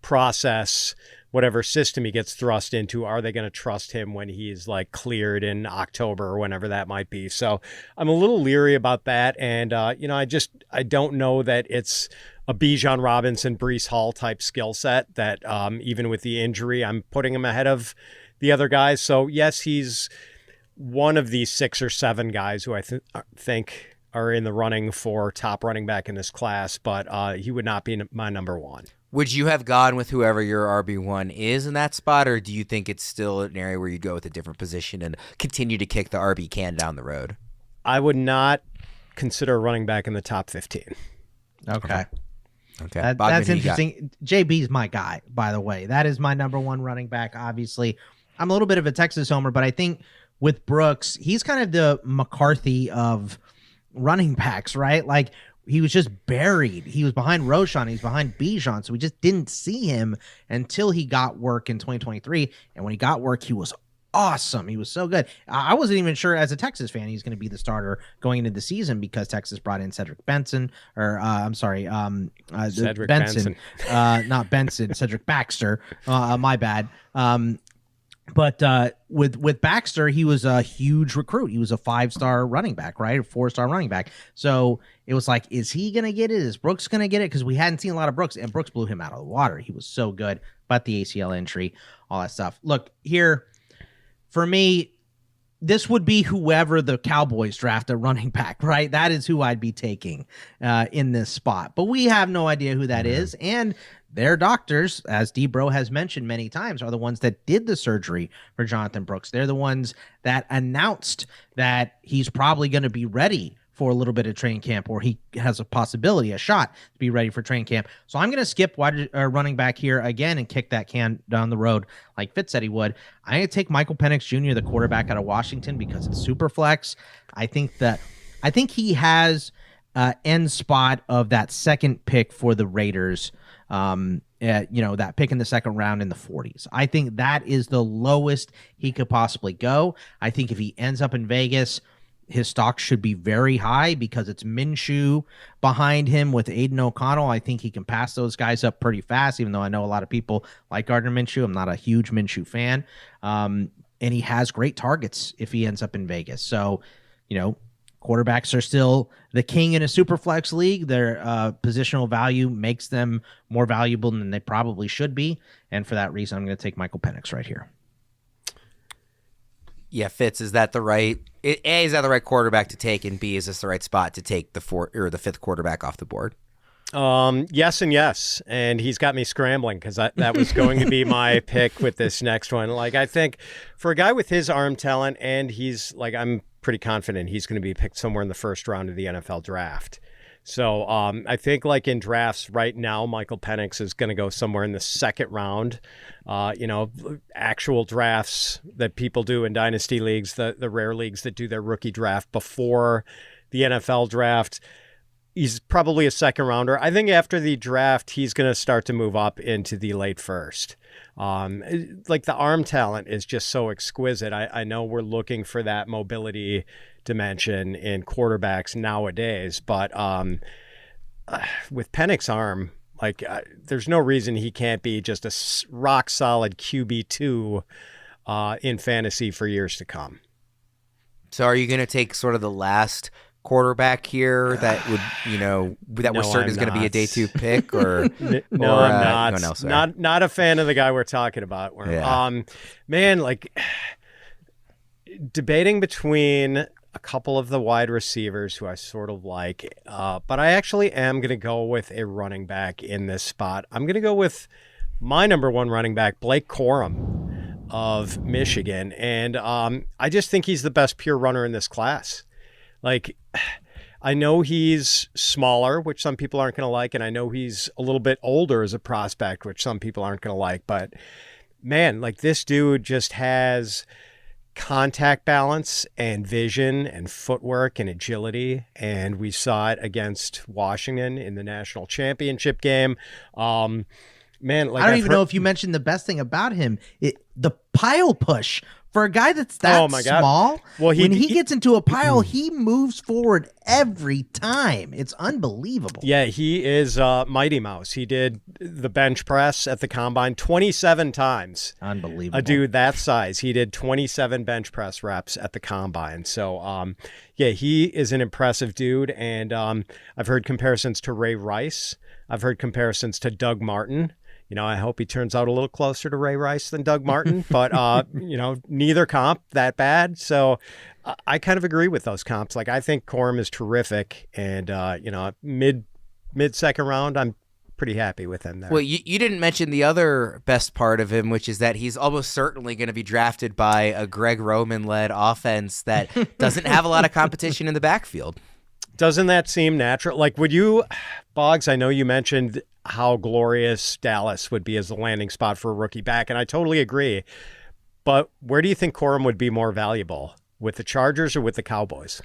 process whatever system he gets thrust into, are they going to trust him when he's cleared in October or whenever that might be? So I'm a little leery about that. And, I don't know that it's a Bijan Robinson, Breece Hall type skill set that even with the injury, I'm putting him ahead of the other guys. So yes, he's one of these 6 or 7 guys who I think are in the running for top running back in this class, but he would not be my number 1. Would you have gone with whoever your RB1 is in that spot, or do you think it's still an area where you go with a different position and continue to kick the RB can down the road? I would not consider a running back in the top 15. Okay. Okay. That's interesting. JB's my guy, by the way. That is my number 1 running back, obviously. I'm a little bit of a Texas homer, but I think with Brooks, he's kind of the McCarthy of running backs, right? He was just buried. He was behind Roschon. He's behind Bijan. So we just didn't see him until he got work in 2023. And when he got work, he was awesome. He was so good. I wasn't even sure as a Texas fan he's going to be the starter going into the season because Texas brought in Cedric Benson. Cedric Benson. Not Benson. Cedric Baxter. My bad. But with Baxter, he was a huge recruit. He was a 5-star running back, right? A 4-star running back. So it was is he going to get it? Is Brooks going to get it? Because we hadn't seen a lot of Brooks, and Brooks blew him out of the water. He was so good, but the ACL injury, all that stuff. Look, here, for me, this would be whoever the Cowboys draft a running back, right? That is who I'd be taking in this spot. But we have no idea who that is, and their doctors, as Debro has mentioned many times, are the ones that did the surgery for Jonathon Brooks. They're the ones that announced that he's probably going to be ready for a little bit of training camp, or he has a shot to be ready for training camp. So I'm going to skip running back here again and kick that can down the road like Fitz said he would. I'm going to take Michael Penix Jr., the quarterback out of Washington, because it's super flex. I think he has end spot of that second pick for the Raiders. That pick in the second round in the 40s. I think that is the lowest he could possibly go. I think if he ends up in Vegas, his stock should be very high because it's Minshew behind him with Aiden O'Connell. I think he can pass those guys up pretty fast, even though I know a lot of people like Gardner Minshew. I'm not a huge Minshew fan. And he has great targets if he ends up in Vegas. So, quarterbacks are still the king in a super flex league. Their positional value makes them more valuable than they probably should be. And for that reason, I'm going to take Michael Penix right here. Yeah, Fitz, is that the right quarterback to take, and B, is this the right spot to take the 4th or the 5th quarterback off the board? Yes and yes, and he's got me scrambling because that was going to be my pick with this next one. I think for a guy with his arm talent, and he's I'm pretty confident he's going to be picked somewhere in the first round of the NFL draft. So I think like in drafts right now, Michael Penix is going to go somewhere in the second round. Actual drafts that people do in dynasty leagues, the rare leagues that do their rookie draft before the NFL draft, he's probably a second rounder. I think after the draft, he's going to start to move up into the late first. Like the arm talent is just so exquisite. I know we're looking for that mobility dimension in quarterbacks nowadays, but with Penix's arm, there's no reason he can't be just a rock solid QB2 in fantasy for years to come. So are you going to take sort of the last quarterback here that would, that we're certain is going to be a day 2 pick, or no, I'm not. Not a fan of the guy we're talking about. Debating between a couple of the wide receivers who I sort of like, but I actually am going to go with a running back in this spot. I'm going to go with my number 1 running back, Blake Corum of Michigan, and I just think he's the best pure runner in this class. I know he's smaller, which some people aren't going to like, and I know he's a little bit older as a prospect, which some people aren't going to like, but man, this dude just has contact balance and vision and footwork and agility, and we saw it against Washington in the national championship game. I don't even know if you mentioned the best thing about him, the pile push. For a guy that's that small, when he gets into a pile, he moves forward every time. It's unbelievable. Yeah, he is Mighty Mouse. He did the bench press at the combine 27 times. Unbelievable. A dude that size. He did 27 bench press reps at the combine. So, he is an impressive dude. And I've heard comparisons to Ray Rice. I've heard comparisons to Doug Martin. I hope he turns out a little closer to Ray Rice than Doug Martin, but, neither comp that bad. So I kind of agree with those comps. I think Corum is terrific, and, mid-second round, I'm pretty happy with him there. Well, you didn't mention the other best part of him, which is that he's almost certainly going to be drafted by a Greg Roman-led offense that doesn't have a lot of competition in the backfield. Doesn't that seem natural? Would you, Boggs, I know you mentioned how glorious Dallas would be as a landing spot for a rookie back, and I totally agree. But where do you think Corum would be more valuable, with the Chargers or with the Cowboys?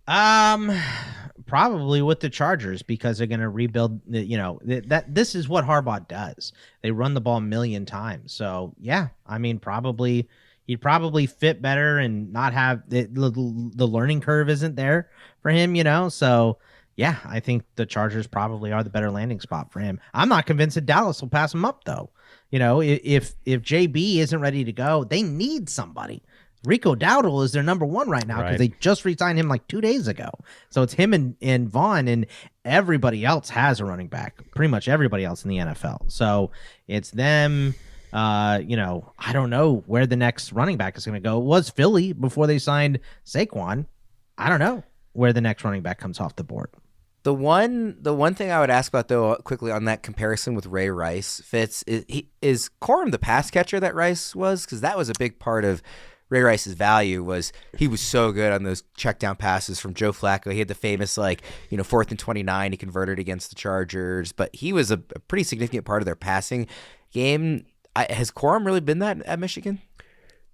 Probably with the Chargers, because they're going to rebuild. That this is what Harbaugh does. They run the ball a million times. So yeah, probably he'd probably fit better and not have the learning curve isn't there for him. So. Yeah, I think the Chargers probably are the better landing spot for him. I'm not convinced that Dallas will pass him up, though. If JB isn't ready to go, they need somebody. Rico Dowdle is their number 1 right now because they just re-signed him 2 days ago. So it's him and Vaughn, and everybody else has a running back. Pretty much everybody else in the NFL. So it's them. I don't know where the next running back is going to go. It was Philly before they signed Saquon. I don't know where the next running back comes off the board. The one thing I would ask about, though, quickly on that comparison with Ray Rice, Fitz, is Corum the pass catcher that Rice was? Because that was a big part of Ray Rice's value, was he was so good on those check down passes from Joe Flacco. He had the famous 4th and 29 he converted against the Chargers, but he was a pretty significant part of their passing game. Has Corum really been that at Michigan?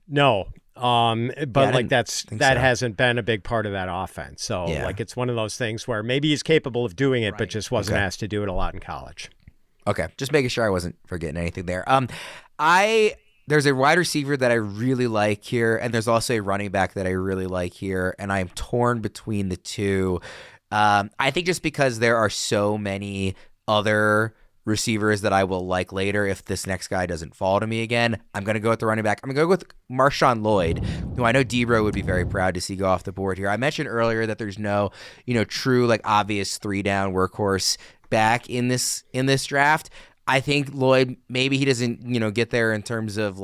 No. That hasn't been a big part of that offense. So it's one of those things where maybe he's capable of doing it, but just wasn't asked to do it a lot in college. Okay. Just making sure I wasn't forgetting anything there. There's a wide receiver that I really like here, and there's also a running back that I really like here, and I'm torn between the two. I think just because there are so many other receivers that I will like later if this next guy doesn't fall to me again, I'm going to go with the running back. I'm going to go with Marshawn Lloyd, who I know D-Bro would be very proud to see go off the board here. I mentioned earlier that there's no, true obvious 3-down workhorse back in this draft. I think Lloyd, maybe he doesn't, get there in terms of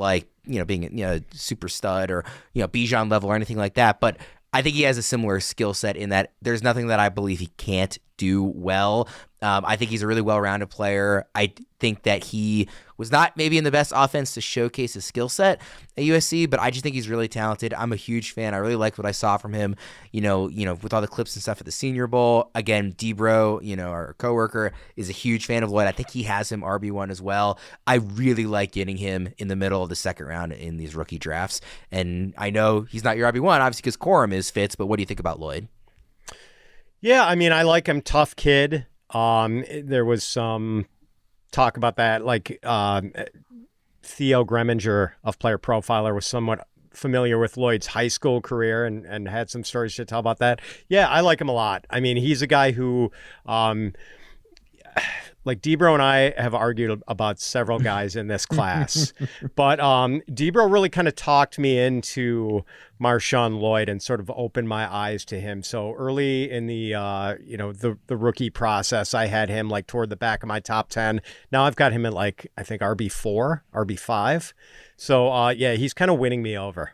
being a super stud or, Bijan level or anything like that, but I think he has a similar skill set in that there's nothing that I believe he can't do well. I think he's a really well-rounded player. I think that he was not maybe in the best offense to showcase his skill set at USC, but I just think he's really talented. I'm a huge fan. I really liked what I saw from him, with all the clips and stuff at the Senior Bowl. Again, Debro, our coworker, is a huge fan of Lloyd. I think he has him RB1 as well. I really like getting him in the middle of the second round in these rookie drafts. And I know he's not your RB1, obviously, because Corum is Fitz, but what do you think about Lloyd? Yeah, I mean, I like him. Tough kid. There was some talk about that, like Theo Greminger of Player Profiler was somewhat familiar with Lloyd's high school career and had some stories to tell about that. Yeah, I like him a lot. I mean, he's a guy who, like Debro and I have argued about several guys in this class, but Debro really kind of talked me into Marshawn Lloyd and sort of opened my eyes to him. So early in the the rookie process, I had him like toward the back of my top 10. Now I've got him at like I think RB4, RB5. So yeah, he's kind of winning me over.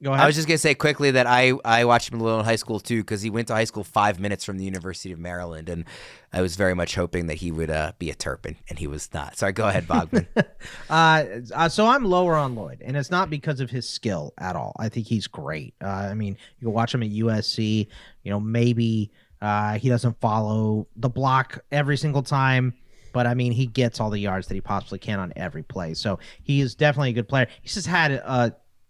Go ahead. I was just going to say quickly that I watched him a little in high school, too, because he went to high school 5 minutes from the University of Maryland, and I was very much hoping that he would be a Terp, and he was not. Sorry, go ahead, Bogman. So I'm lower on Lloyd, and it's not because of his skill at all. I think he's great. I mean, you can watch him at USC. Maybe he doesn't follow the block every single time, but, I mean, he gets all the yards that he possibly can on every play. So he is definitely a good player. He's just had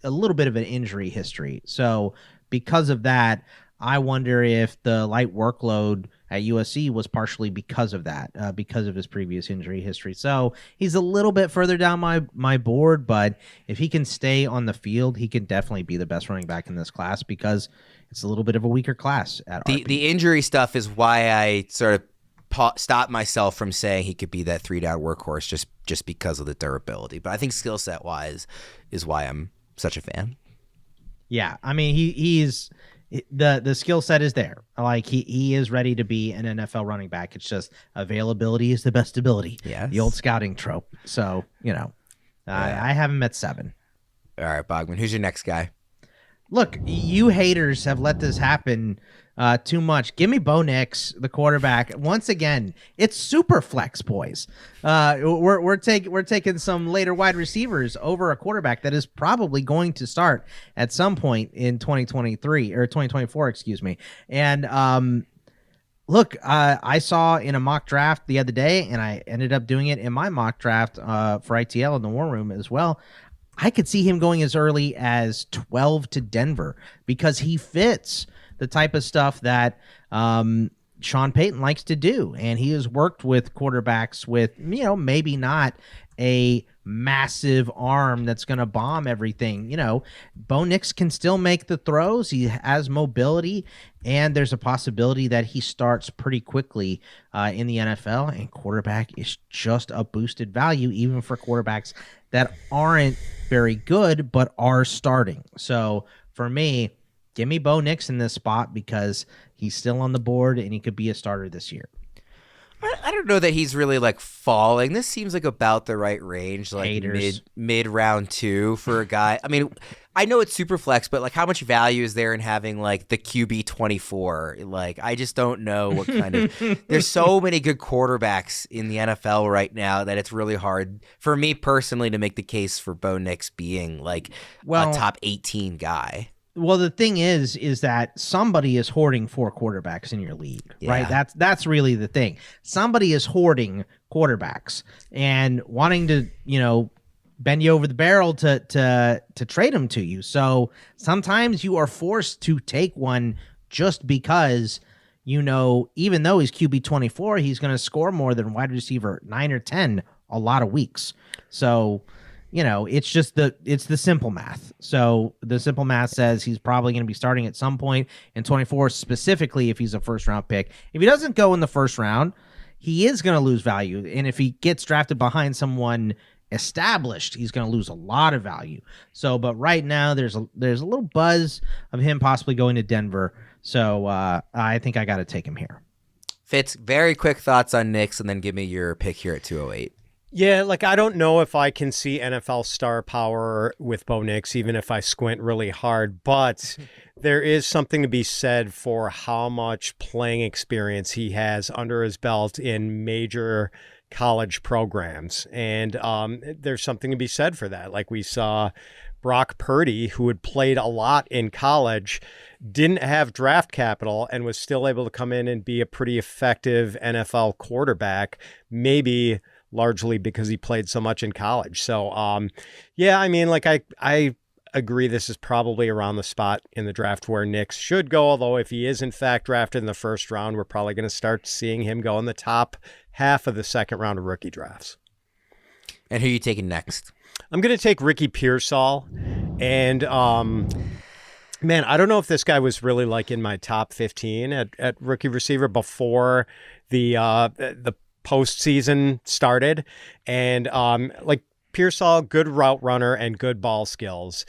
a little bit of an injury history. So because of that, I wonder if the light workload at USC was partially because of that, because of his previous injury history. So he's a little bit further down my board, but if he can stay on the field, he can definitely be the best running back in this class because it's a little bit of a weaker class at RB. The injury stuff is why I sort of stopped myself from saying he could be that 3-down workhorse just because of the durability. But I think skill set wise is why I'm such a fan. Yeah, I mean he's the skill set is there. Like he is ready to be an NFL running back. It's just availability is the best ability. Yes. The old scouting trope. So I have him at 7. All right, Bogman, who's your next guy? Look, you haters have let this happen too much. Give me Bo Nix, the quarterback. Once again, it's Superflex, boys. We're taking some later wide receivers over a quarterback that is probably going to start at some point in 2023 or 2024, excuse me. And look, I saw in a mock draft the other day, and I ended up doing it in my mock draft for ITL in the War Room as well. I could see him going as early as 12 to Denver because he fits the type of stuff that Sean Payton likes to do. And he has worked with quarterbacks with, maybe not a massive arm that's going to bomb everything. Bo Nix can still make the throws. He has mobility, and there's a possibility that he starts pretty quickly in the NFL, and quarterback is just a boosted value, even for quarterbacks that aren't very good but are starting. So for me, give me Bo Nix in this spot because he's still on the board and he could be a starter this year. I don't know that he's really like falling. This seems like about the right range, like mid round 2 for a guy. I mean, I know it's super flex, but like how much value is there in having like the QB 24? Like, I just don't know what kind of, there's so many good quarterbacks in the NFL right now that it's really hard for me personally to make the case for Bo Nix being like a top 18 guy. Well, the thing is that somebody is hoarding 4 quarterbacks in your league, right? That's really the thing. Somebody is hoarding quarterbacks and wanting to, bend you over the barrel to trade them to you. So sometimes you are forced to take one just because, even though he's QB 24, he's going to score more than wide receiver 9 or 10 a lot of weeks. So it's just it's the simple math. So the simple math says he's probably going to be starting at some point in 24, specifically if he's a first round pick. If he doesn't go in the first round, he is going to lose value. And if he gets drafted behind someone established, he's going to lose a lot of value. So, but right now there's a little buzz of him possibly going to Denver. So I think I got to take him here. Fitz, very quick thoughts on Nix, and then give me your pick here at 208. Yeah, like I don't know if I can see NFL star power with Bo Nix, even if I squint really hard. But there is something to be said for how much playing experience he has under his belt in major college programs. And there's something to be said for that. Like we saw Brock Purdy, who had played a lot in college, didn't have draft capital and was still able to come in and be a pretty effective NFL quarterback, maybe largely because he played so much in college. So, yeah, I mean, like I agree this is probably around the spot in the draft where Nix should go, although if he is in fact drafted in the first round, we're probably going to start seeing him go in the top half of the second round of rookie drafts. And who are you taking next? I'm going to take Ricky Pearsall. And, man, I don't know if this guy was really like in my top 15 at rookie receiver before the postseason started. And like Pearsall, good route runner and good ball skills.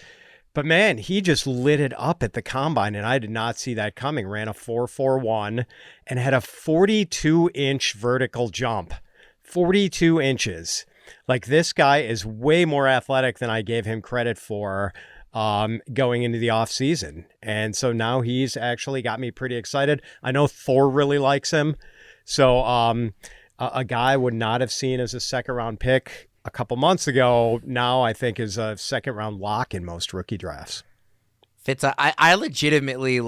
But man, he just lit it up at the combine, and I did not see that coming. Ran a 4.41 and had a 42-inch vertical jump. 42 inches. Like, this guy is way more athletic than I gave him credit for going into the offseason. And so now he's actually got me pretty excited. I know Thor really likes him. So a guy I would not have seen as a second-round pick a couple months ago, now I think is a second-round lock in most rookie drafts. Fitz, I legitimately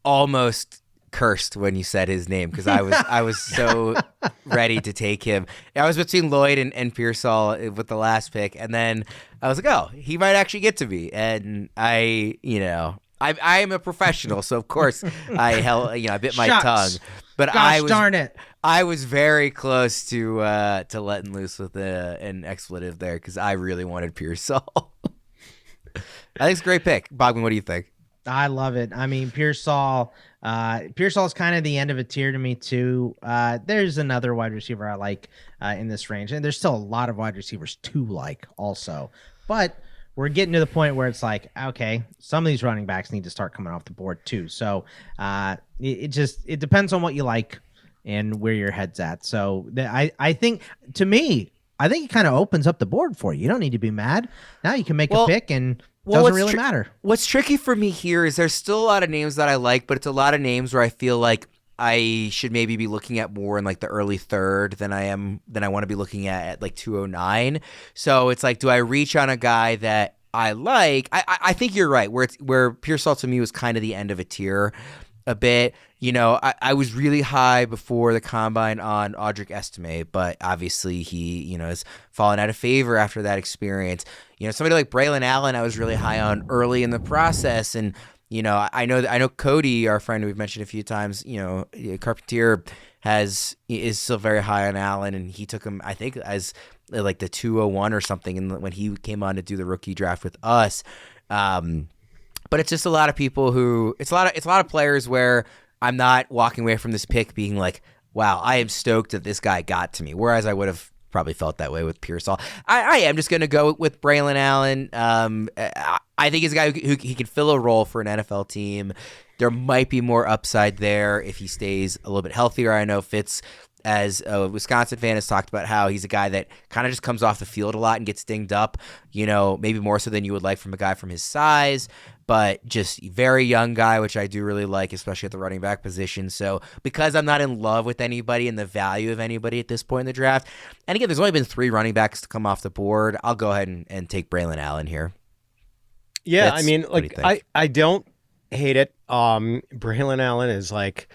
almost cursed when you said his name because I was so ready to take him. I was between Lloyd and Pearsall with the last pick, and then I was like, oh, he might actually get to me. And I am a professional, so of course I bit my tongue. But darn it. I was very close to letting loose with an expletive there because I really wanted Pearsall. I think it's a great pick. Bogman, what do you think? I love it. I mean, Pearsall is kind of the end of a tier to me too. There's another wide receiver I like in this range, and there's still a lot of wide receivers to like also. But we're getting to the point where it's like, okay, some of these running backs need to start coming off the board too. So it depends on what you like and where your head's at. So I think it kind of opens up the board for you. You don't need to be mad. Now you can make a pick and doesn't really matter. What's tricky for me here is there's still a lot of names that I like, but it's a lot of names where I feel like I should maybe be looking at more in like the early third than I want to be looking at like 209. So it's like, do I reach on a guy that I like? I think you're right. Where Pearsall to me was kind of the end of a tier a bit. I was really high before the combine on Audric Estime, but obviously he, has fallen out of favor after that experience. Somebody like Braelon Allen, I was really high on early in the process. And, I know Cody, our friend who we've mentioned a few times, Carpentier is still very high on Allen, and he took him, I think, as like the 201 or something when he came on to do the rookie draft with us. But it's just a lot of people it's a lot of players where I'm not walking away from this pick being like, wow, I am stoked that this guy got to me. Whereas I would have probably felt that way with Pearsall. I am just going to go with Braelon Allen. I think he's a guy who he can fill a role for an NFL team. There might be more upside there if he stays a little bit healthier. I know Fitz, as a Wisconsin fan, has talked about how he's a guy that kind of just comes off the field a lot and gets dinged up, maybe more so than you would like from a guy from his size, but just very young guy, which I do really like, especially at the running back position. So because I'm not in love with anybody and the value of anybody at this point in the draft, and again, there's only been 3 running backs to come off the board, I'll go ahead and take Braelon Allen here. Yeah, I mean, I don't hate it. Braelon Allen is like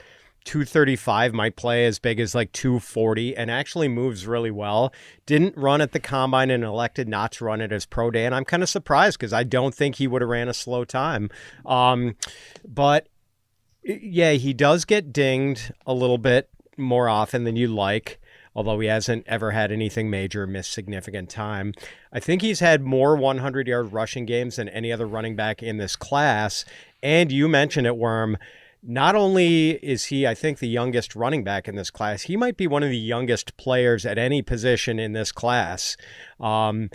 235, might play as big as like 240, and actually moves really well. Didn't run at the combine and elected not to run it as pro day, and I'm kind of surprised because I don't think he would have ran a slow time. But yeah, he does get dinged a little bit more often than you like, although he hasn't ever had anything major miss significant time. I think he's had more 100-yard rushing games than any other running back in this class, and you mentioned it, Worm. Not only is he, I think, the youngest running back in this class, he might be one of the youngest players at any position in this class. And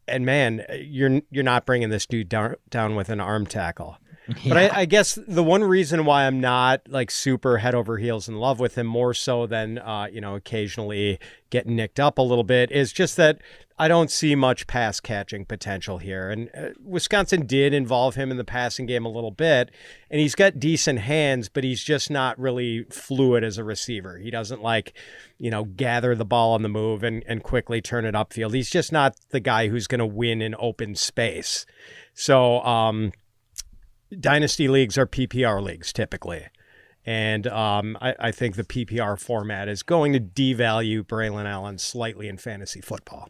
man, you're not bringing this dude down with an arm tackle. But I guess the one reason why I'm not like super head over heels in love with him, more so than, occasionally getting nicked up a little bit, is just that I don't see much pass catching potential here. And Wisconsin did involve him in the passing game a little bit, and he's got decent hands, but he's just not really fluid as a receiver. He doesn't gather the ball on the move and quickly turn it upfield. He's just not the guy who's going to win in open space. So, Dynasty leagues are PPR leagues typically. And I think the PPR format is going to devalue Braelon Allen slightly in fantasy football.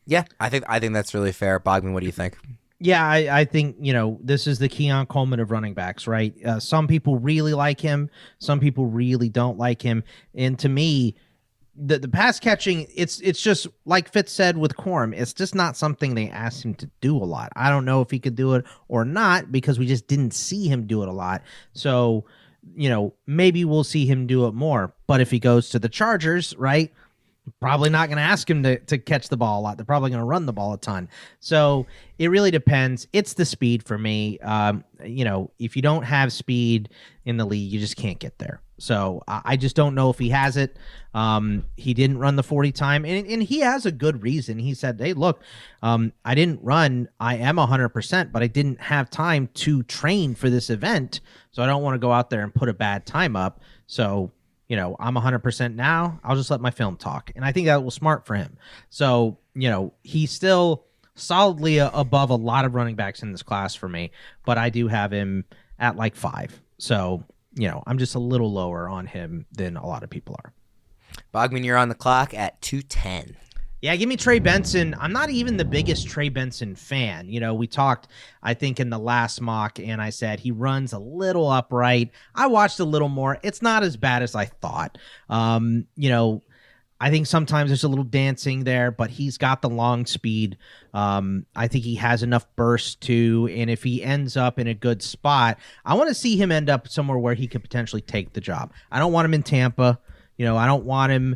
Yeah, I think that's really fair. Bogman, what do you think? Yeah, I think, this is the Keon Coleman of running backs, right? Some people really like him. Some people really don't like him. And to me, the pass catching, it's just like Fitz said with Corum. It's just not something they asked him to do a lot. I don't know if he could do it or not because we just didn't see him do it a lot. So, maybe we'll see him do it more. But if he goes to the Chargers, right, probably not going to ask him to catch the ball a lot. They're probably going to run the ball a ton. So it really depends. It's the speed for me. If you don't have speed in the league, you just can't get there. So I just don't know if he has it. He didn't run the 40 time, and he has a good reason. He said, hey, look, I didn't run. I am 100%, but I didn't have time to train for this event, so I don't want to go out there and put a bad time up. So, I'm 100% now. I'll just let my film talk. And I think that was smart for him. So, he's still solidly above a lot of running backs in this class for me, but I do have him at like 5. So, I'm just a little lower on him than a lot of people are. Bogman, you're on the clock at 210. Yeah, give me Trey Benson. I'm not even the biggest Trey Benson fan. We talked, I think, in the last mock, and I said he runs a little upright. I watched a little more. It's not as bad as I thought. I think sometimes there's a little dancing there, but he's got the long speed. I think he has enough burst too, and if he ends up in a good spot, I want to see him end up somewhere where he could potentially take the job. I don't want him in Tampa. I don't want him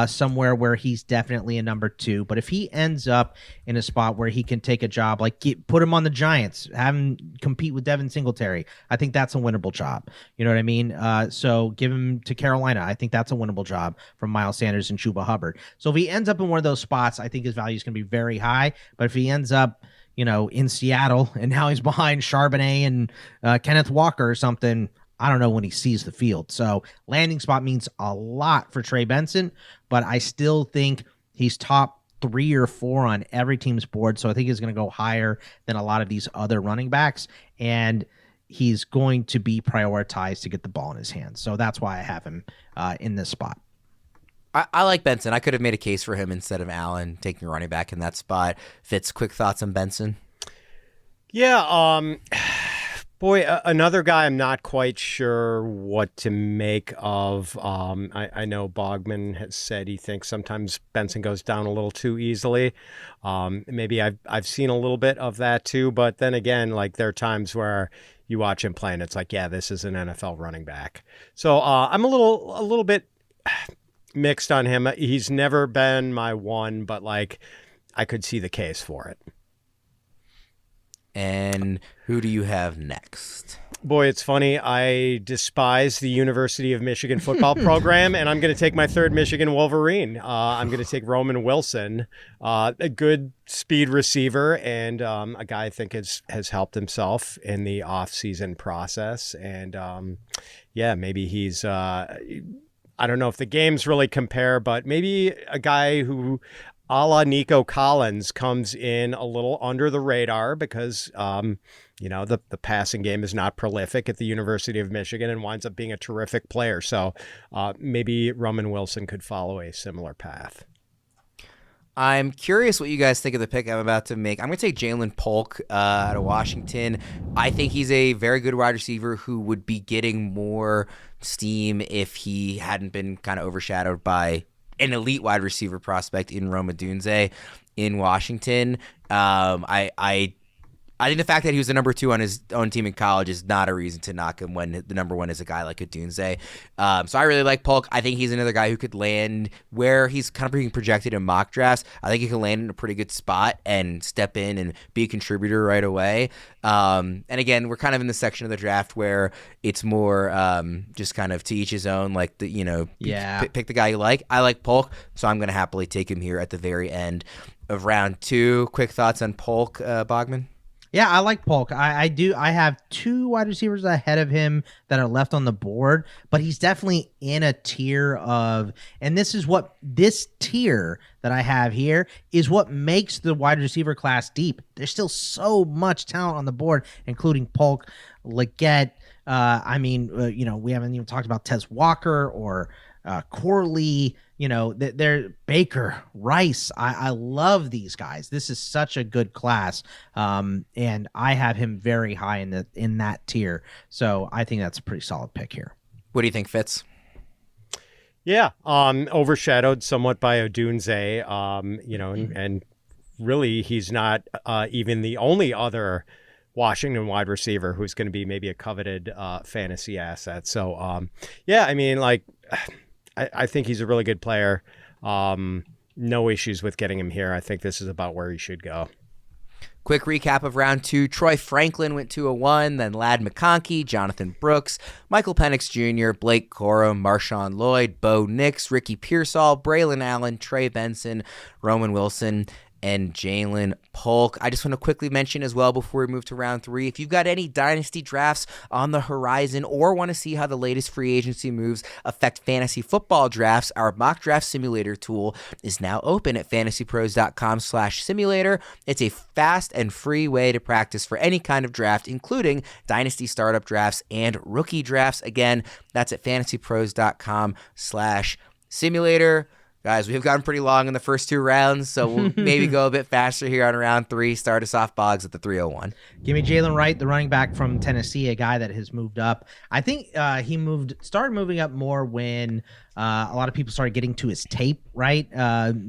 somewhere where he's definitely a number 2. But if he ends up in a spot where he can take a job, like put him on the Giants, have him compete with Devin Singletary, I think that's a winnable job. You know what I mean? So give him to Carolina. I think that's a winnable job from Miles Sanders and Chuba Hubbard. So if he ends up in one of those spots, I think his value is going to be very high. But if he ends up, in Seattle and now he's behind Charbonnet and Kenneth Walker or something, I don't know when he sees the field. So landing spot means a lot for Trey Benson, but I still think he's top 3 or 4 on every team's board. So I think he's going to go higher than a lot of these other running backs, and he's going to be prioritized to get the ball in his hands. So that's why I have him in this spot. I like Benson. I could have made a case for him instead of Allen taking a running back in that spot. Fitz, quick thoughts on Benson? Yeah, boy, another guy I'm not quite sure what to make of. I know Bogman has said he thinks sometimes Benson goes down a little too easily. Maybe I've seen a little bit of that too, but then again, like there are times where you watch him play and it's like, yeah, this is an NFL running back. So I'm a little bit mixed on him. He's never been my one, but like I could see the case for it. And who do you have next? Boy, it's funny. I despise the University of Michigan football program, and I'm going to take my third Michigan Wolverine. I'm going to take Roman Wilson, a good speed receiver, and a guy I think has helped himself in the offseason process. And maybe he's I don't know if the games really compare, but maybe a guy who, a la Nico Collins, comes in a little under the radar because, the passing game is not prolific at the University of Michigan and winds up being a terrific player. So maybe Roman Wilson could follow a similar path. I'm curious what you guys think of the pick I'm about to make. I'm going to take Jalen Polk out of Washington. I think he's a very good wide receiver who would be getting more steam if he hadn't been kind of overshadowed by an elite wide receiver prospect in Rome Odunze in Washington. I I think the fact that he was the number 2 on his own team in college is not a reason to knock him when the number 1 is a guy like Odunze. So I really like Polk. I think he's another guy who could land where he's kind of being projected in mock drafts. I think he can land in a pretty good spot and step in and be a contributor right away. And again, we're kind of in the section of the draft where it's more just kind of to each his own, like pick the guy you like. I like Polk, so I'm going to happily take him here at the very end of round 2. Quick thoughts on Polk, Bogman? Yeah, I like Polk. I do. I have 2 wide receivers ahead of him that are left on the board, but he's definitely in a tier of, and this tier that I have here is what makes the wide receiver class deep. There's still so much talent on the board, including Polk, Legette. We haven't even talked about Tez Walker or Corley. They're Baker, Rice. I love these guys. This is such a good class, and I have him very high in that tier. So I think that's a pretty solid pick here. What do you think, Fitz? Yeah, overshadowed somewhat by Odunze. And really, he's not even the only other Washington wide receiver who's going to be maybe a coveted fantasy asset. So, I think he's a really good player. No issues with getting him here. I think this is about where he should go. Quick recap of round 2. Troy Franklin went 201, then Ladd McConkey, Jonathon Brooks, Michael Penix Jr., Blake Corum, Marshawn Lloyd, Bo Nix, Ricky Pearsall, Braelon Allen, Trey Benson, Roman Wilson, and Jalen Polk. I just want to quickly mention as well before we move to round 3, if you've got any dynasty drafts on the horizon or want to see how the latest free agency moves affect fantasy football drafts, our mock draft simulator tool is now open at fantasypros.com/simulator. It's a fast and free way to practice for any kind of draft, including dynasty startup drafts and rookie drafts. Again, that's at fantasypros.com/simulator. Guys, we have gotten pretty long in the first 2 rounds, so we'll maybe go a bit faster here on round 3. Start us off, Boggs, at the 301. Give me Jaylen Wright, the running back from Tennessee, a guy that has moved up. I think he started moving up more when a lot of people started getting to his tape, right?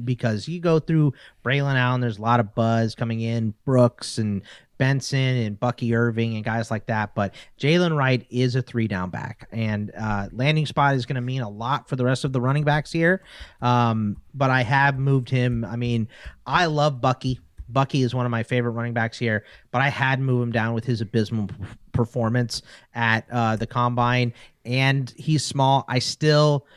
Because you go through Braelon Allen, there's a lot of buzz coming in, Brooks and Benson and Bucky Irving and guys like that. But Jaylen Wright is a 3-down back, and landing spot is going to mean a lot for the rest of the running backs here. But I have moved him. I mean, I love Bucky. Bucky is one of my favorite running backs here, but I had moved him down with his abysmal performance at the combine, and he's small. I still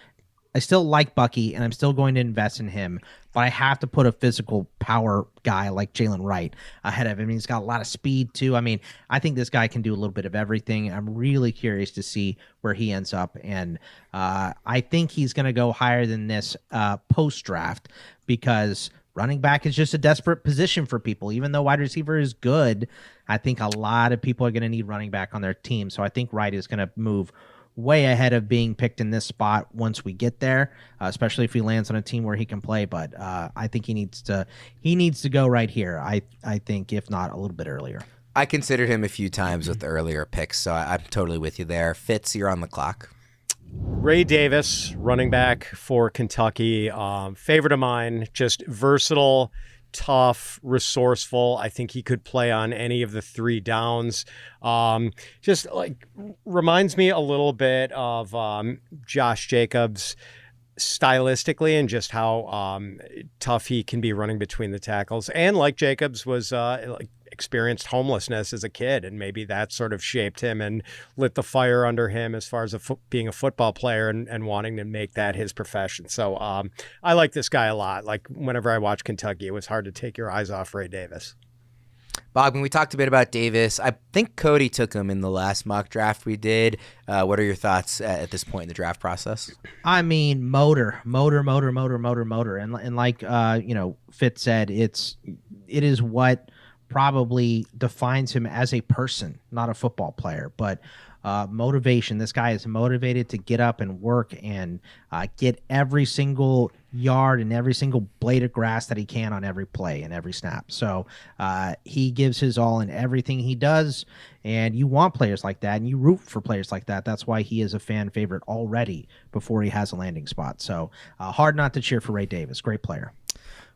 like Bucky, and I'm still going to invest in him, but I have to put a physical power guy like Jaylen Wright ahead of him. He's got a lot of speed too. I mean, I think this guy can do a little bit of everything. I'm really curious to see where he ends up, and I think he's going to go higher than this post-draft because running back is just a desperate position for people. Even though wide receiver is good, I think a lot of people are going to need running back on their team. So I think Wright is going to move way ahead of being picked in this spot once we get there, especially if he lands on a team where he can play. But I think he needs to go right here. I think, if not a little bit earlier. I considered him a few times with the earlier picks, so I'm totally with you there. Fitz, you're on the clock. Ray Davis, running back for Kentucky, favorite of mine, just versatile, tough, resourceful. I think he could play on any of the 3 downs. Just like reminds me a little bit of Josh Jacobs stylistically, and just how tough he can be running between the tackles. And like Jacobs was experienced homelessness as a kid, and maybe that sort of shaped him and lit the fire under him as far as being a football player and wanting to make that his profession. So I like this guy a lot. Like whenever I watch Kentucky, it was hard to take your eyes off Ray Davis. Bogman, we talked a bit about Davis. I think Cody took him in the last mock draft we did. What are your thoughts at this point in the draft process? I mean, motor. And like Fitz said, it is what probably defines him as a person, not a football player, but motivation. This guy is motivated to get up and work and get every single yard and every single blade of grass that he can on every play and every snap. So he gives his all in everything he does, and you want players like that, and you root for players like that. That's why he is a fan favorite already before he has a landing spot. So hard not to cheer for Ray Davis. Great player.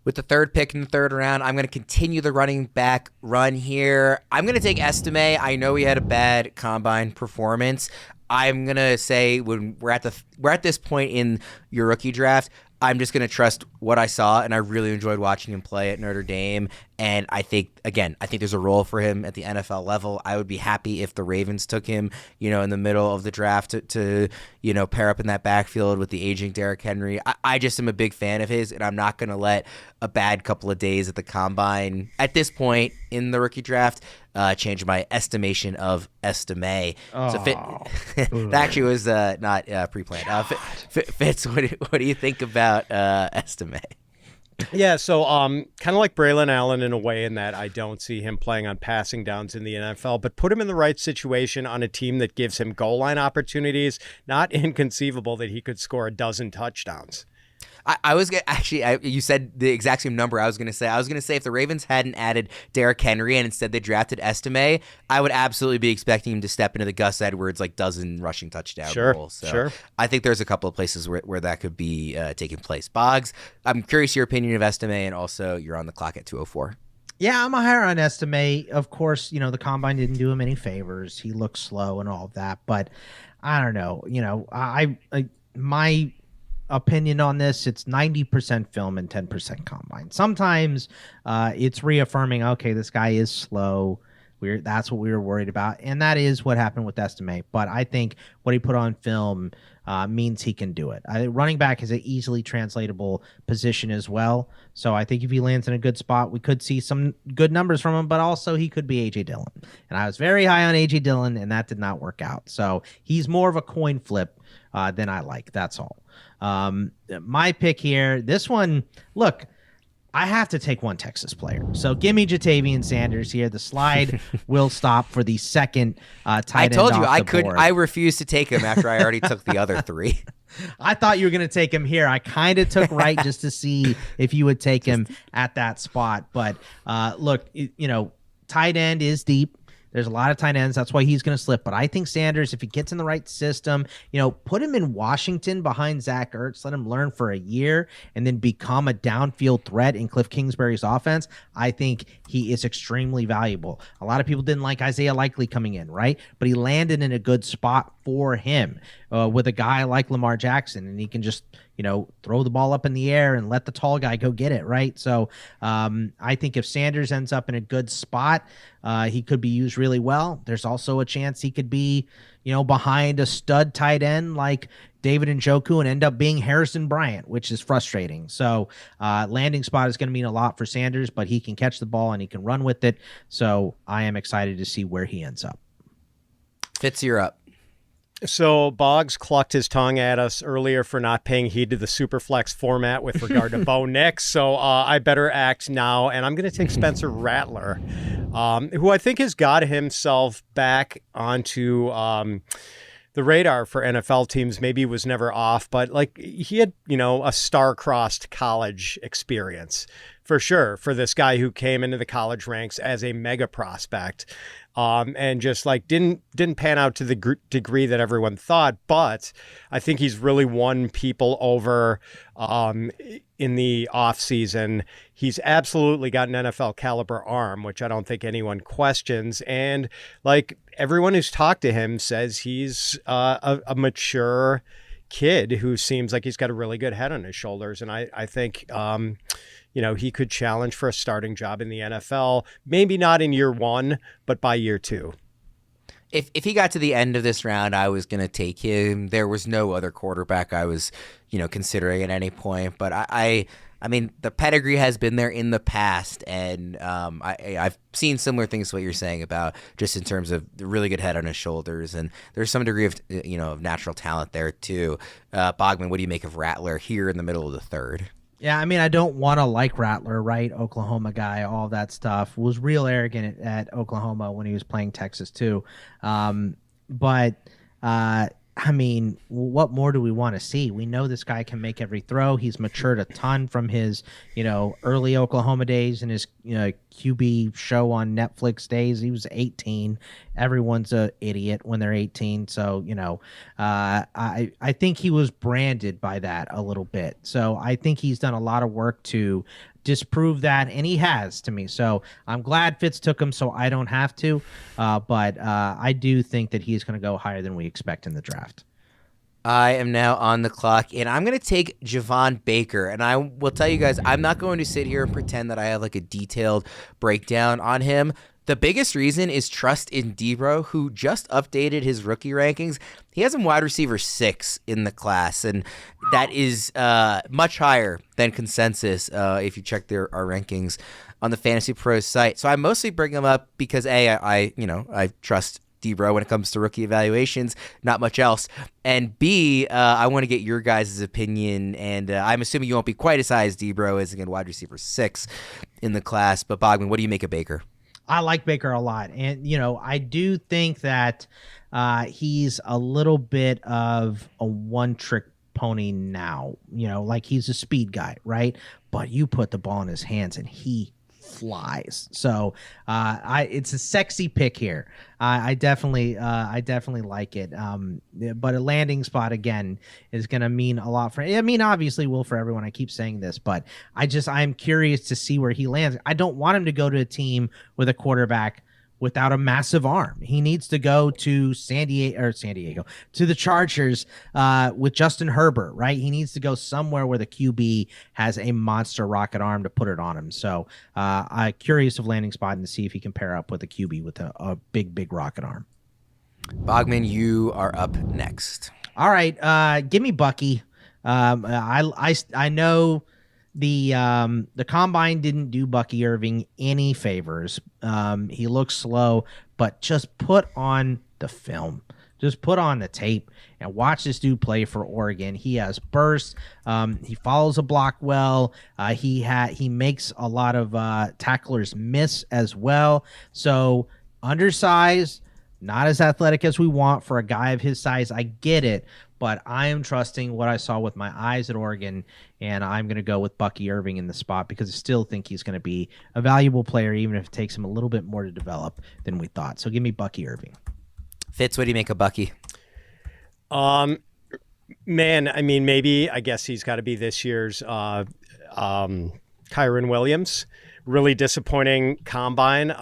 With the third pick in the third round, I'm going to continue the running back run here. I'm going to take Estime. I know he had a bad combine performance. I'm going to say when we're at this point in your rookie draft, I'm just going to trust what I saw, and I really enjoyed watching him play at Notre Dame. And I think there's a role for him at the NFL level. I would be happy if the Ravens took him, in the middle of the draft to pair up in that backfield with the aging Derrick Henry. I just am a big fan of his, and I'm not going to let a bad couple of days at the combine at this point in the rookie draft change my estimation of Estime. So that actually was not pre-planned. Fitz, what do you think about Estime? Yeah, so kind of like Braelon Allen in a way, in that I don't see him playing on passing downs in the NFL, but put him in the right situation on a team that gives him goal line opportunities. Not inconceivable that he could score a dozen touchdowns. I was you said the exact same number. I was going to say if the Ravens hadn't added Derrick Henry and instead they drafted Estime, I would absolutely be expecting him to step into the Gus Edwards dozen rushing touchdown role. So sure. I think there's a couple of places where that could be taking place. Boggs, I'm curious your opinion of Estime, and also you're on the clock at 2:04. Yeah, I'm a higher on Estime. Of course, the combine didn't do him any favors. He looked slow and all of that, but I don't know. My opinion on this, it's 90% film and 10% combine. Sometimes it's reaffirming, okay, this guy is slow. That's what we were worried about, and that is what happened with Estime. But I think what he put on film means he can do it. Running back is an easily translatable position as well, so I think if he lands in a good spot, we could see some good numbers from him, but also he could be A.J. Dillon. And I was very high on A.J. Dillon, and that did not work out. So he's more of a coin flip than I like. That's all. My pick here, this one, look, I have to take one Texas player. So give me Jatavian Sanders here. The slide will stop for the second tight end. I told you board. I refused to take him after I already took the other three. I thought you were going to take him here. I kind of took Wright just to see if you would take him at that spot. But look, tight end is deep. There's a lot of tight ends. That's why he's going to slip. But I think Sanders, if he gets in the right system, put him in Washington behind Zach Ertz, let him learn for a year, and then become a downfield threat in Cliff Kingsbury's offense. I think he is extremely valuable. A lot of people didn't like Isaiah Likely coming in, right? But he landed in a good spot for him with a guy like Lamar Jackson, and he can just throw the ball up in the air and let the tall guy go get it, right? So I think if Sanders ends up in a good spot, he could be used really well. There's also a chance he could be, behind a stud tight end like David Njoku and end up being Harrison Bryant, which is frustrating. So landing spot is going to mean a lot for Sanders, but he can catch the ball and he can run with it. So I am excited to see where he ends up. Fitz, you're up. So Boggs clucked his tongue at us earlier for not paying heed to the Superflex format with regard to Bo Nix. So I better act now, and I'm going to take Spencer Rattler, who I think has got himself back onto the radar for NFL teams. Maybe he was never off, but he had, a star-crossed college experience for sure for this guy who came into the college ranks as a mega prospect. And just didn't pan out to the degree that everyone thought, but I think he's really won people over in the offseason. He's absolutely got an NFL caliber arm, which I don't think anyone questions. And everyone who's talked to him says he's a mature kid who seems like he's got a really good head on his shoulders. And I think he could challenge for a starting job in the NFL, maybe not in year one, but by year two. If he got to the end of this round, I was going to take him. There was no other quarterback I was, considering at any point. But I mean, the pedigree has been there in the past, and I've seen similar things to what you're saying about just in terms of the really good head on his shoulders, and there's some degree of of natural talent there too. Bogman, what do you make of Rattler here in the middle of the third? Yeah, I mean, I don't want to like Rattler, right? Oklahoma guy, all that stuff. Was real arrogant at Oklahoma when he was playing Texas too. But I mean, what more do we want to see? We know this guy can make every throw. He's matured a ton from his, early Oklahoma days and his, QB show on Netflix days. He was 18. Everyone's a idiot when they're 18. So, I think he was branded by that a little bit. So I think he's done a lot of work to disprove that, and he has to me. So I'm glad Fitz took him so I don't have to. But I do think that he's going to go higher than we expect in the draft. I am now on the clock, and I'm going to take Javon Baker. And I will tell you guys, I'm not going to sit here and pretend that I have like a detailed breakdown on him. The biggest reason is trust in Debro, who just updated his rookie rankings. He has him wide receiver 6 in the class, and that is much higher than consensus if you check our rankings on the FantasyPros site. So I mostly bring him up because I trust Debro when it comes to rookie evaluations, not much else. And B, I want to get your guys' opinion, and I'm assuming you won't be quite as high as Debro is, again, wide receiver 6 in the class. But Bogman, what do you make of Baker? I like Baker a lot. And, I do think that he's a little bit of a one-trick pony now. Like he's a speed guy, right? But you put the ball in his hands and he flies. So it's a sexy pick here. I definitely like it. But a landing spot again is going to mean a lot obviously will for everyone. I keep saying this, but I'm curious to see where he lands. I don't want him to go to a team with a quarterback without a massive arm. He needs to go to San Diego, to the Chargers with Justin Herbert, right? He needs to go somewhere where the QB has a monster rocket arm to put it on him. So I'm curious of landing spot and to see if he can pair up with a QB with a big rocket arm. Bogman, you are up next. All right, give me Bucky. I know the combine didn't do Bucky Irving any favors. He looks slow, but just put on the film, just put on the tape and watch this dude play for Oregon. He has bursts. He follows a block well. He makes a lot of tacklers miss as well. So undersized, not as athletic as we want for a guy of his size. I get it, but I am trusting what I saw with my eyes at Oregon, and I'm going to go with Bucky Irving in the spot because I still think he's going to be a valuable player, even if it takes him a little bit more to develop than we thought. So give me Bucky Irving. Fitz, what do you make of Bucky? Man, I guess he's got to be this year's Kyron Williams. Really disappointing combine.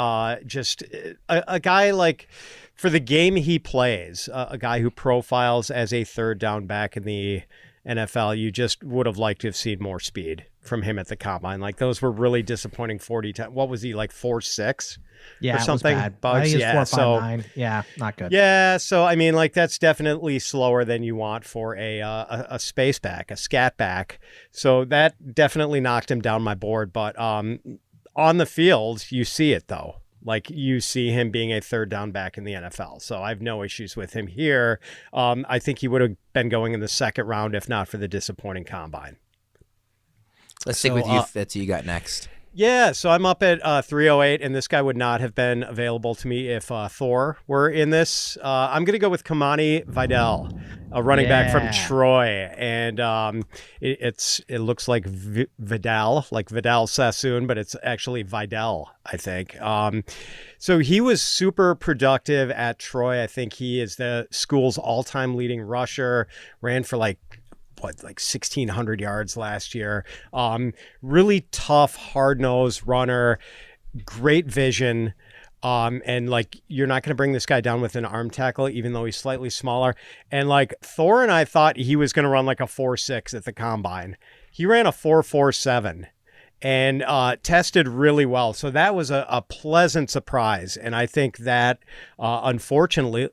Just a guy like, for the game he plays, a guy who profiles as a third down back in the NFL, you just would have liked to have seen more speed from him at the combine. Like, those were really disappointing 40 times. What was he, like 4.6? Yeah, or something? It was bad. Bugs? I think it's 4.59. Yeah, not good. Yeah, so that's definitely slower than you want for a space back, a scat back. So that definitely knocked him down my board. But on the field, you see it though. Like, you see him being a third down back in the NFL. So I have no issues with him here. I think he would have been going in the second round if not for the disappointing combine. Let's stick with you. That's who you got next. Yeah, so I'm up at 308, and this guy would not have been available to me if Thor were in this. I'm going to go with Kimani Vidal, a running back from Troy, and it looks like Vidal, like Vidal Sassoon, but it's actually Vidal, I think. So he was super productive at Troy. I think he is the school's all-time leading rusher, ran for like 1,600 yards last year. Really tough, hard-nosed runner, great vision. And you're not going to bring this guy down with an arm tackle, even though he's slightly smaller. And Thor and I thought he was going to run like a 4.6 at the combine. He ran a 4.47 and tested really well. So that was a pleasant surprise. And I think that unfortunately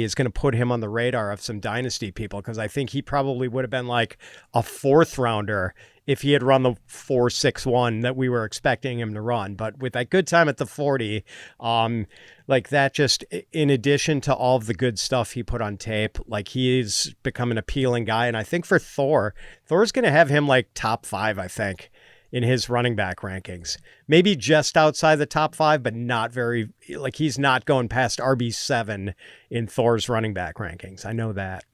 is going to put him on the radar of some dynasty people, because I think he probably would have been like a 4th rounder if he had run the 4.61 that we were expecting him to run. But with that good time at the 40, that just, in addition to all of the good stuff he put on tape, he's become an appealing guy. And I think for Thor's going to have him top 5, I think, in his running back rankings. Maybe just outside the top 5, but not very, he's not going past RB7 in Thor's running back rankings. I know that.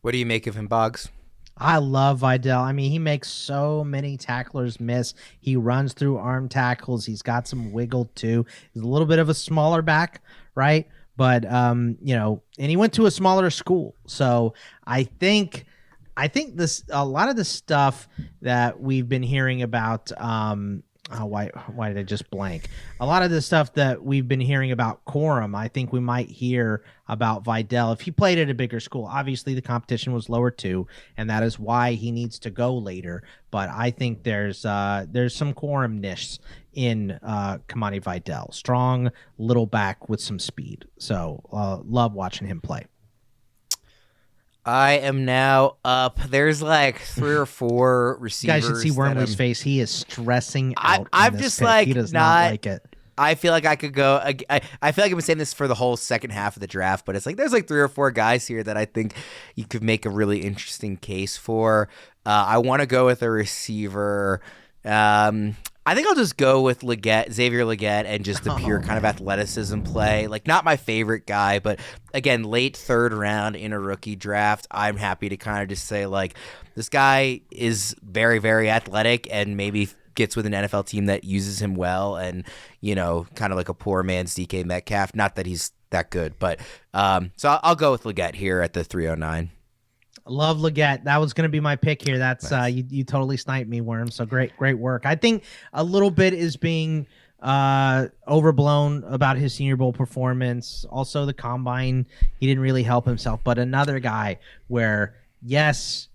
What do you make of him, Boggs? I love Vidal. He makes so many tacklers miss. He runs through arm tackles. He's got some wiggle too. He's a little bit of a smaller back, right? But, and he went to a smaller school. So I think I think a lot of the stuff that we've been hearing about. Why did I just blank? A lot of the stuff that we've been hearing about Corum, I think we might hear about Vidal. If he played at a bigger school, obviously the competition was lower too, and that is why he needs to go later. But I think there's some Corum-ness in Kimani Vidal. Strong little back with some speed. So love watching him play. I am now up. There's like 3 or 4 receivers. You guys should see Wormeli's face. He is stressing out. I'm just pick. Like, he does not like it. I feel like I could go. I feel like I've been saying this for the whole second half of the draft, but it's like there's like 3 or 4 guys here that I think you could make a really interesting case for. I want to go with a receiver. I think I'll just go with Xavier Legette, and just the pure kind of athleticism play. Like, not my favorite guy, but again, late 3rd round in a rookie draft, I'm happy to kind of just say, like, this guy is very, very athletic and maybe gets with an NFL team that uses him well, and, you know, kind of like a poor man's DK Metcalf. Not that he's that good, but so I'll go with Legette here at the 309. Love Legette. That was going to be my pick here. That's nice. You totally sniped me, Worm. So great work. I think a little bit is being overblown about his Senior Bowl performance. Also, the combine, he didn't really help himself. But another guy where, yes,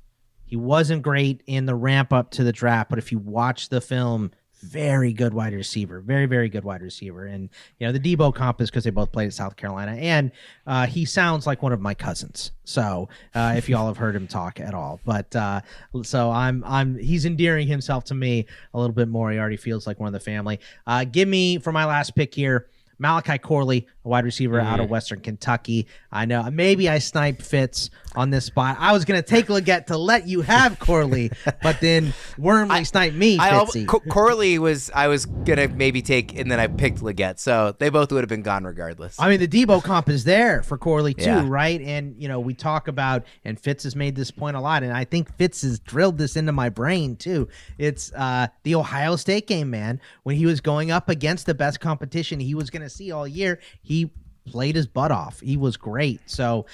he wasn't great in the ramp up to the draft, but if you watch the film, very good wide receiver, very, very good wide receiver. And, you know, the Debo comp is because they both played at South Carolina, and he sounds like one of my cousins. So if y'all have heard him talk at all, but so he's endearing himself to me a little bit more. He already feels like one of the family. Give me, for my last pick here, Malachi Corley, a wide receiver out of Western Kentucky. I know maybe I sniped Fitz on this spot. I was going to take Legette to let you have Corley, but then Wormeli sniped me, Fitzy. Corley I was going to maybe take, and then I picked Legette, so they both would have been gone regardless. I mean, the Debo comp is there for Corley too, right? And, you know, we talk about, and Fitz has made this point a lot, and I think Fitz has drilled this into my brain too. It's the Ohio State game, man. When he was going up against the best competition he was going to see all year, he played his butt off. He was great. So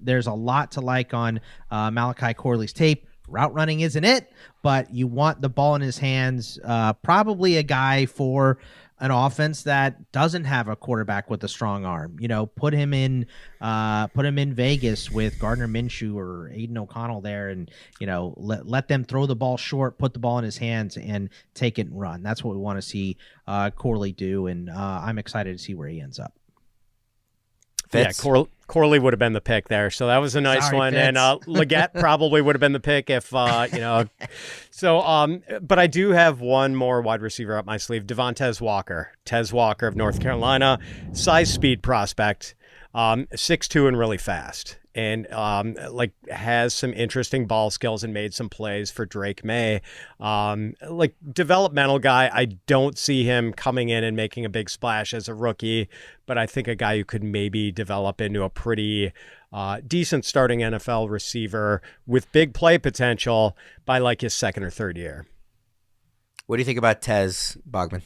there's a lot to like on Malachi Corley's tape. Route running isn't it, but you want the ball in his hands. Probably a guy for an offense that doesn't have a quarterback with a strong arm. You know, put him in Vegas with Gardner Minshew or Aiden O'Connell there, and, you know, let them throw the ball short, put the ball in his hands, and take it and run. That's what we want to see Corley do, and I'm excited to see where he ends up. Fitz. Yeah, Corley would have been the pick there, so that was a nice one. Fitz. And Legette probably would have been the pick if you know. So, but I do have one more wide receiver up my sleeve, Devontez Walker. Tez Walker of North Carolina, size, speed prospect, 6'2" and really fast, and like has some interesting ball skills and made some plays for Drake May. Like developmental guy. I don't see him coming in and making a big splash as a rookie, but I think a guy who could maybe develop into a pretty decent starting NFL receiver with big play potential by like his 2nd or 3rd year. What do you think about Tez, Bogman?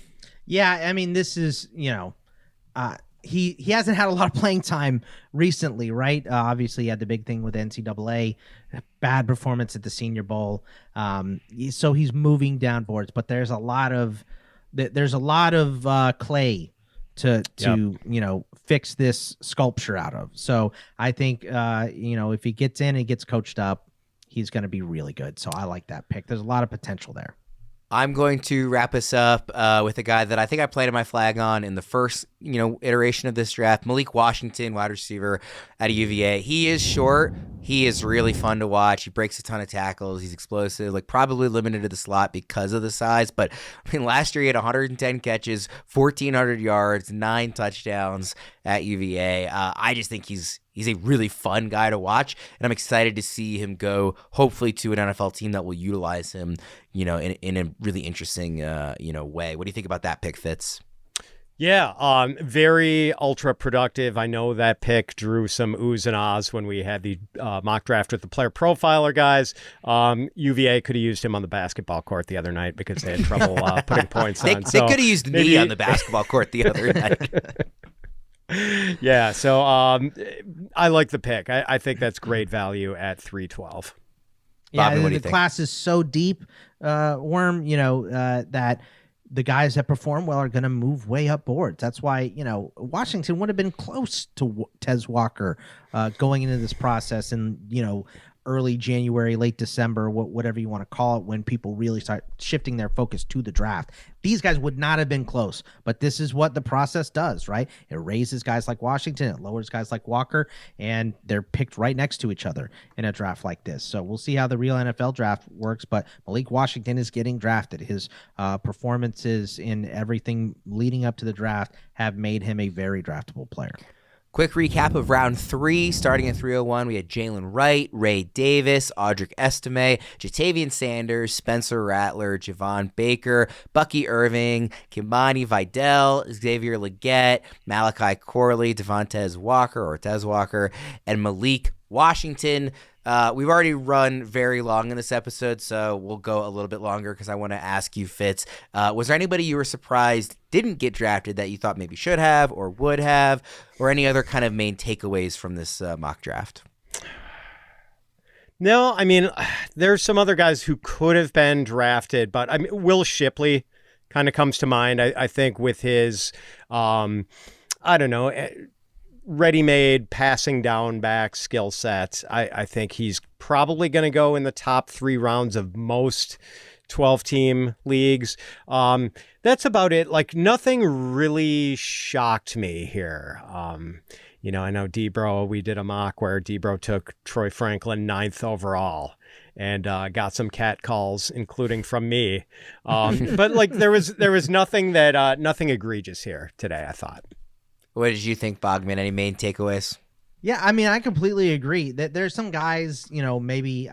Yeah, I mean, this is, you know, he hasn't had a lot of playing time recently, right? Obviously, he had the big thing with NCAA, bad performance at the Senior Bowl. So he's moving down boards, but there's a lot of clay to you know, fix this sculpture out of. So I think you know, if he gets in and gets coached up, he's going to be really good. So I like that pick. There's a lot of potential there. I'm going to wrap us up with a guy that I think I planted my flag on in the first, you know, iteration of this draft, Malik Washington, wide receiver out of UVA. He is short. He is really fun to watch. He breaks a ton of tackles. He's explosive, like probably limited to the slot because of the size. But I mean, last year he had 110 catches, 1,400 yards, 9 touchdowns at UVA. I just think he's a really fun guy to watch, and I'm excited to see him go, hopefully, to an NFL team that will utilize him, you know, in a really interesting, you know, way. What do you think about that pick, Fitz? Yeah, very ultra productive. I know that pick drew some oohs and ahs when we had the mock draft with the player profiler guys. UVA could have used him on the basketball court the other night because they had trouble putting points on. They could have used me on the basketball court the other night. Yeah, so I like the pick. I think that's great value at 312. Yeah, Bobby, what do the you think? class is so deep, Worm, that the guys that perform well are going to move way up boards. That's why, Washington would have been close to Tez Walker going into this process and, early January, late December, whatever you want to call it, when people really start shifting their focus to the draft. These guys would not have been close, but this is what the process does, right? It raises guys like Washington, it lowers guys like Walker, and they're picked right next to each other in a draft like this. So we'll see how the real NFL draft works, but Malik Washington is getting drafted. His performances in everything leading up to the draft have made him a very draftable player. Quick recap of round 3. Starting at 301, we had Jaylen Wright, Ray Davis, Audric Estime, Jatavian Sanders, Spencer Rattler, Javon Baker, Bucky Irving, Kimani Vidal, Xavier Legette, Malachi Corley, Devontez Walker, and Malik Washington. We've already run very long in this episode, so we'll go a little bit longer because I want to ask you, Fitz, was there anybody you were surprised didn't get drafted that you thought maybe should have or would have, or any other kind of main takeaways from this mock draft? No, I mean, there's some other guys who could have been drafted, but I mean, Will Shipley kind of comes to mind, I think, with his, ready-made passing down back skill sets. I think he's probably going to go in the top 3 rounds of most 12-team leagues. That's about it. Like, nothing really shocked me here. I know Debro, we did a mock where Debro took Troy Franklin 9th overall and got some cat calls, including from me. But like, there was nothing nothing egregious here today, I thought. What did you think, Bogman? Any main takeaways? Yeah, I mean, I completely agree that there's some guys, maybe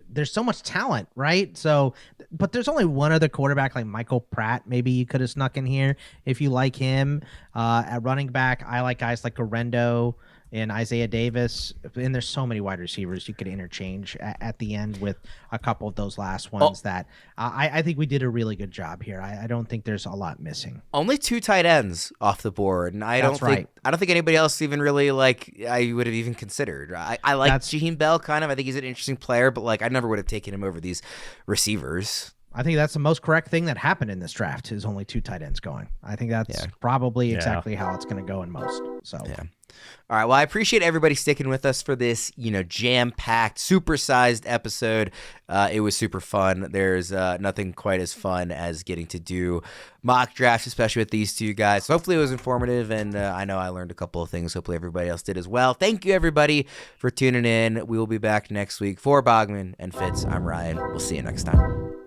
there's so much talent, right? So, but there's only one other quarterback like Michael Pratt. Maybe you could have snuck in here if you like him. At running back, I like guys like Orendo and Isaiah Davis. And there's so many wide receivers you could interchange at the end with a couple of those last ones that I think we did a really good job here. I don't think there's a lot missing. Only 2 tight ends off the board, and I don't think anybody else even really I would have even considered. I like Jaheim Bell kind of. I think he's an interesting player, but I never would have taken him over these receivers. I think that's the most correct thing that happened in this draft is only 2 tight ends going. I think that's probably exactly how it's going to go in most. So yeah. All right. Well, I appreciate everybody sticking with us for this, jam-packed, supersized episode. It was super fun. There's nothing quite as fun as getting to do mock drafts, especially with these 2 guys. So hopefully it was informative, and I know I learned a couple of things. Hopefully everybody else did as well. Thank you, everybody, for tuning in. We will be back next week. For Bogman and Fitz, I'm Ryan. We'll see you next time.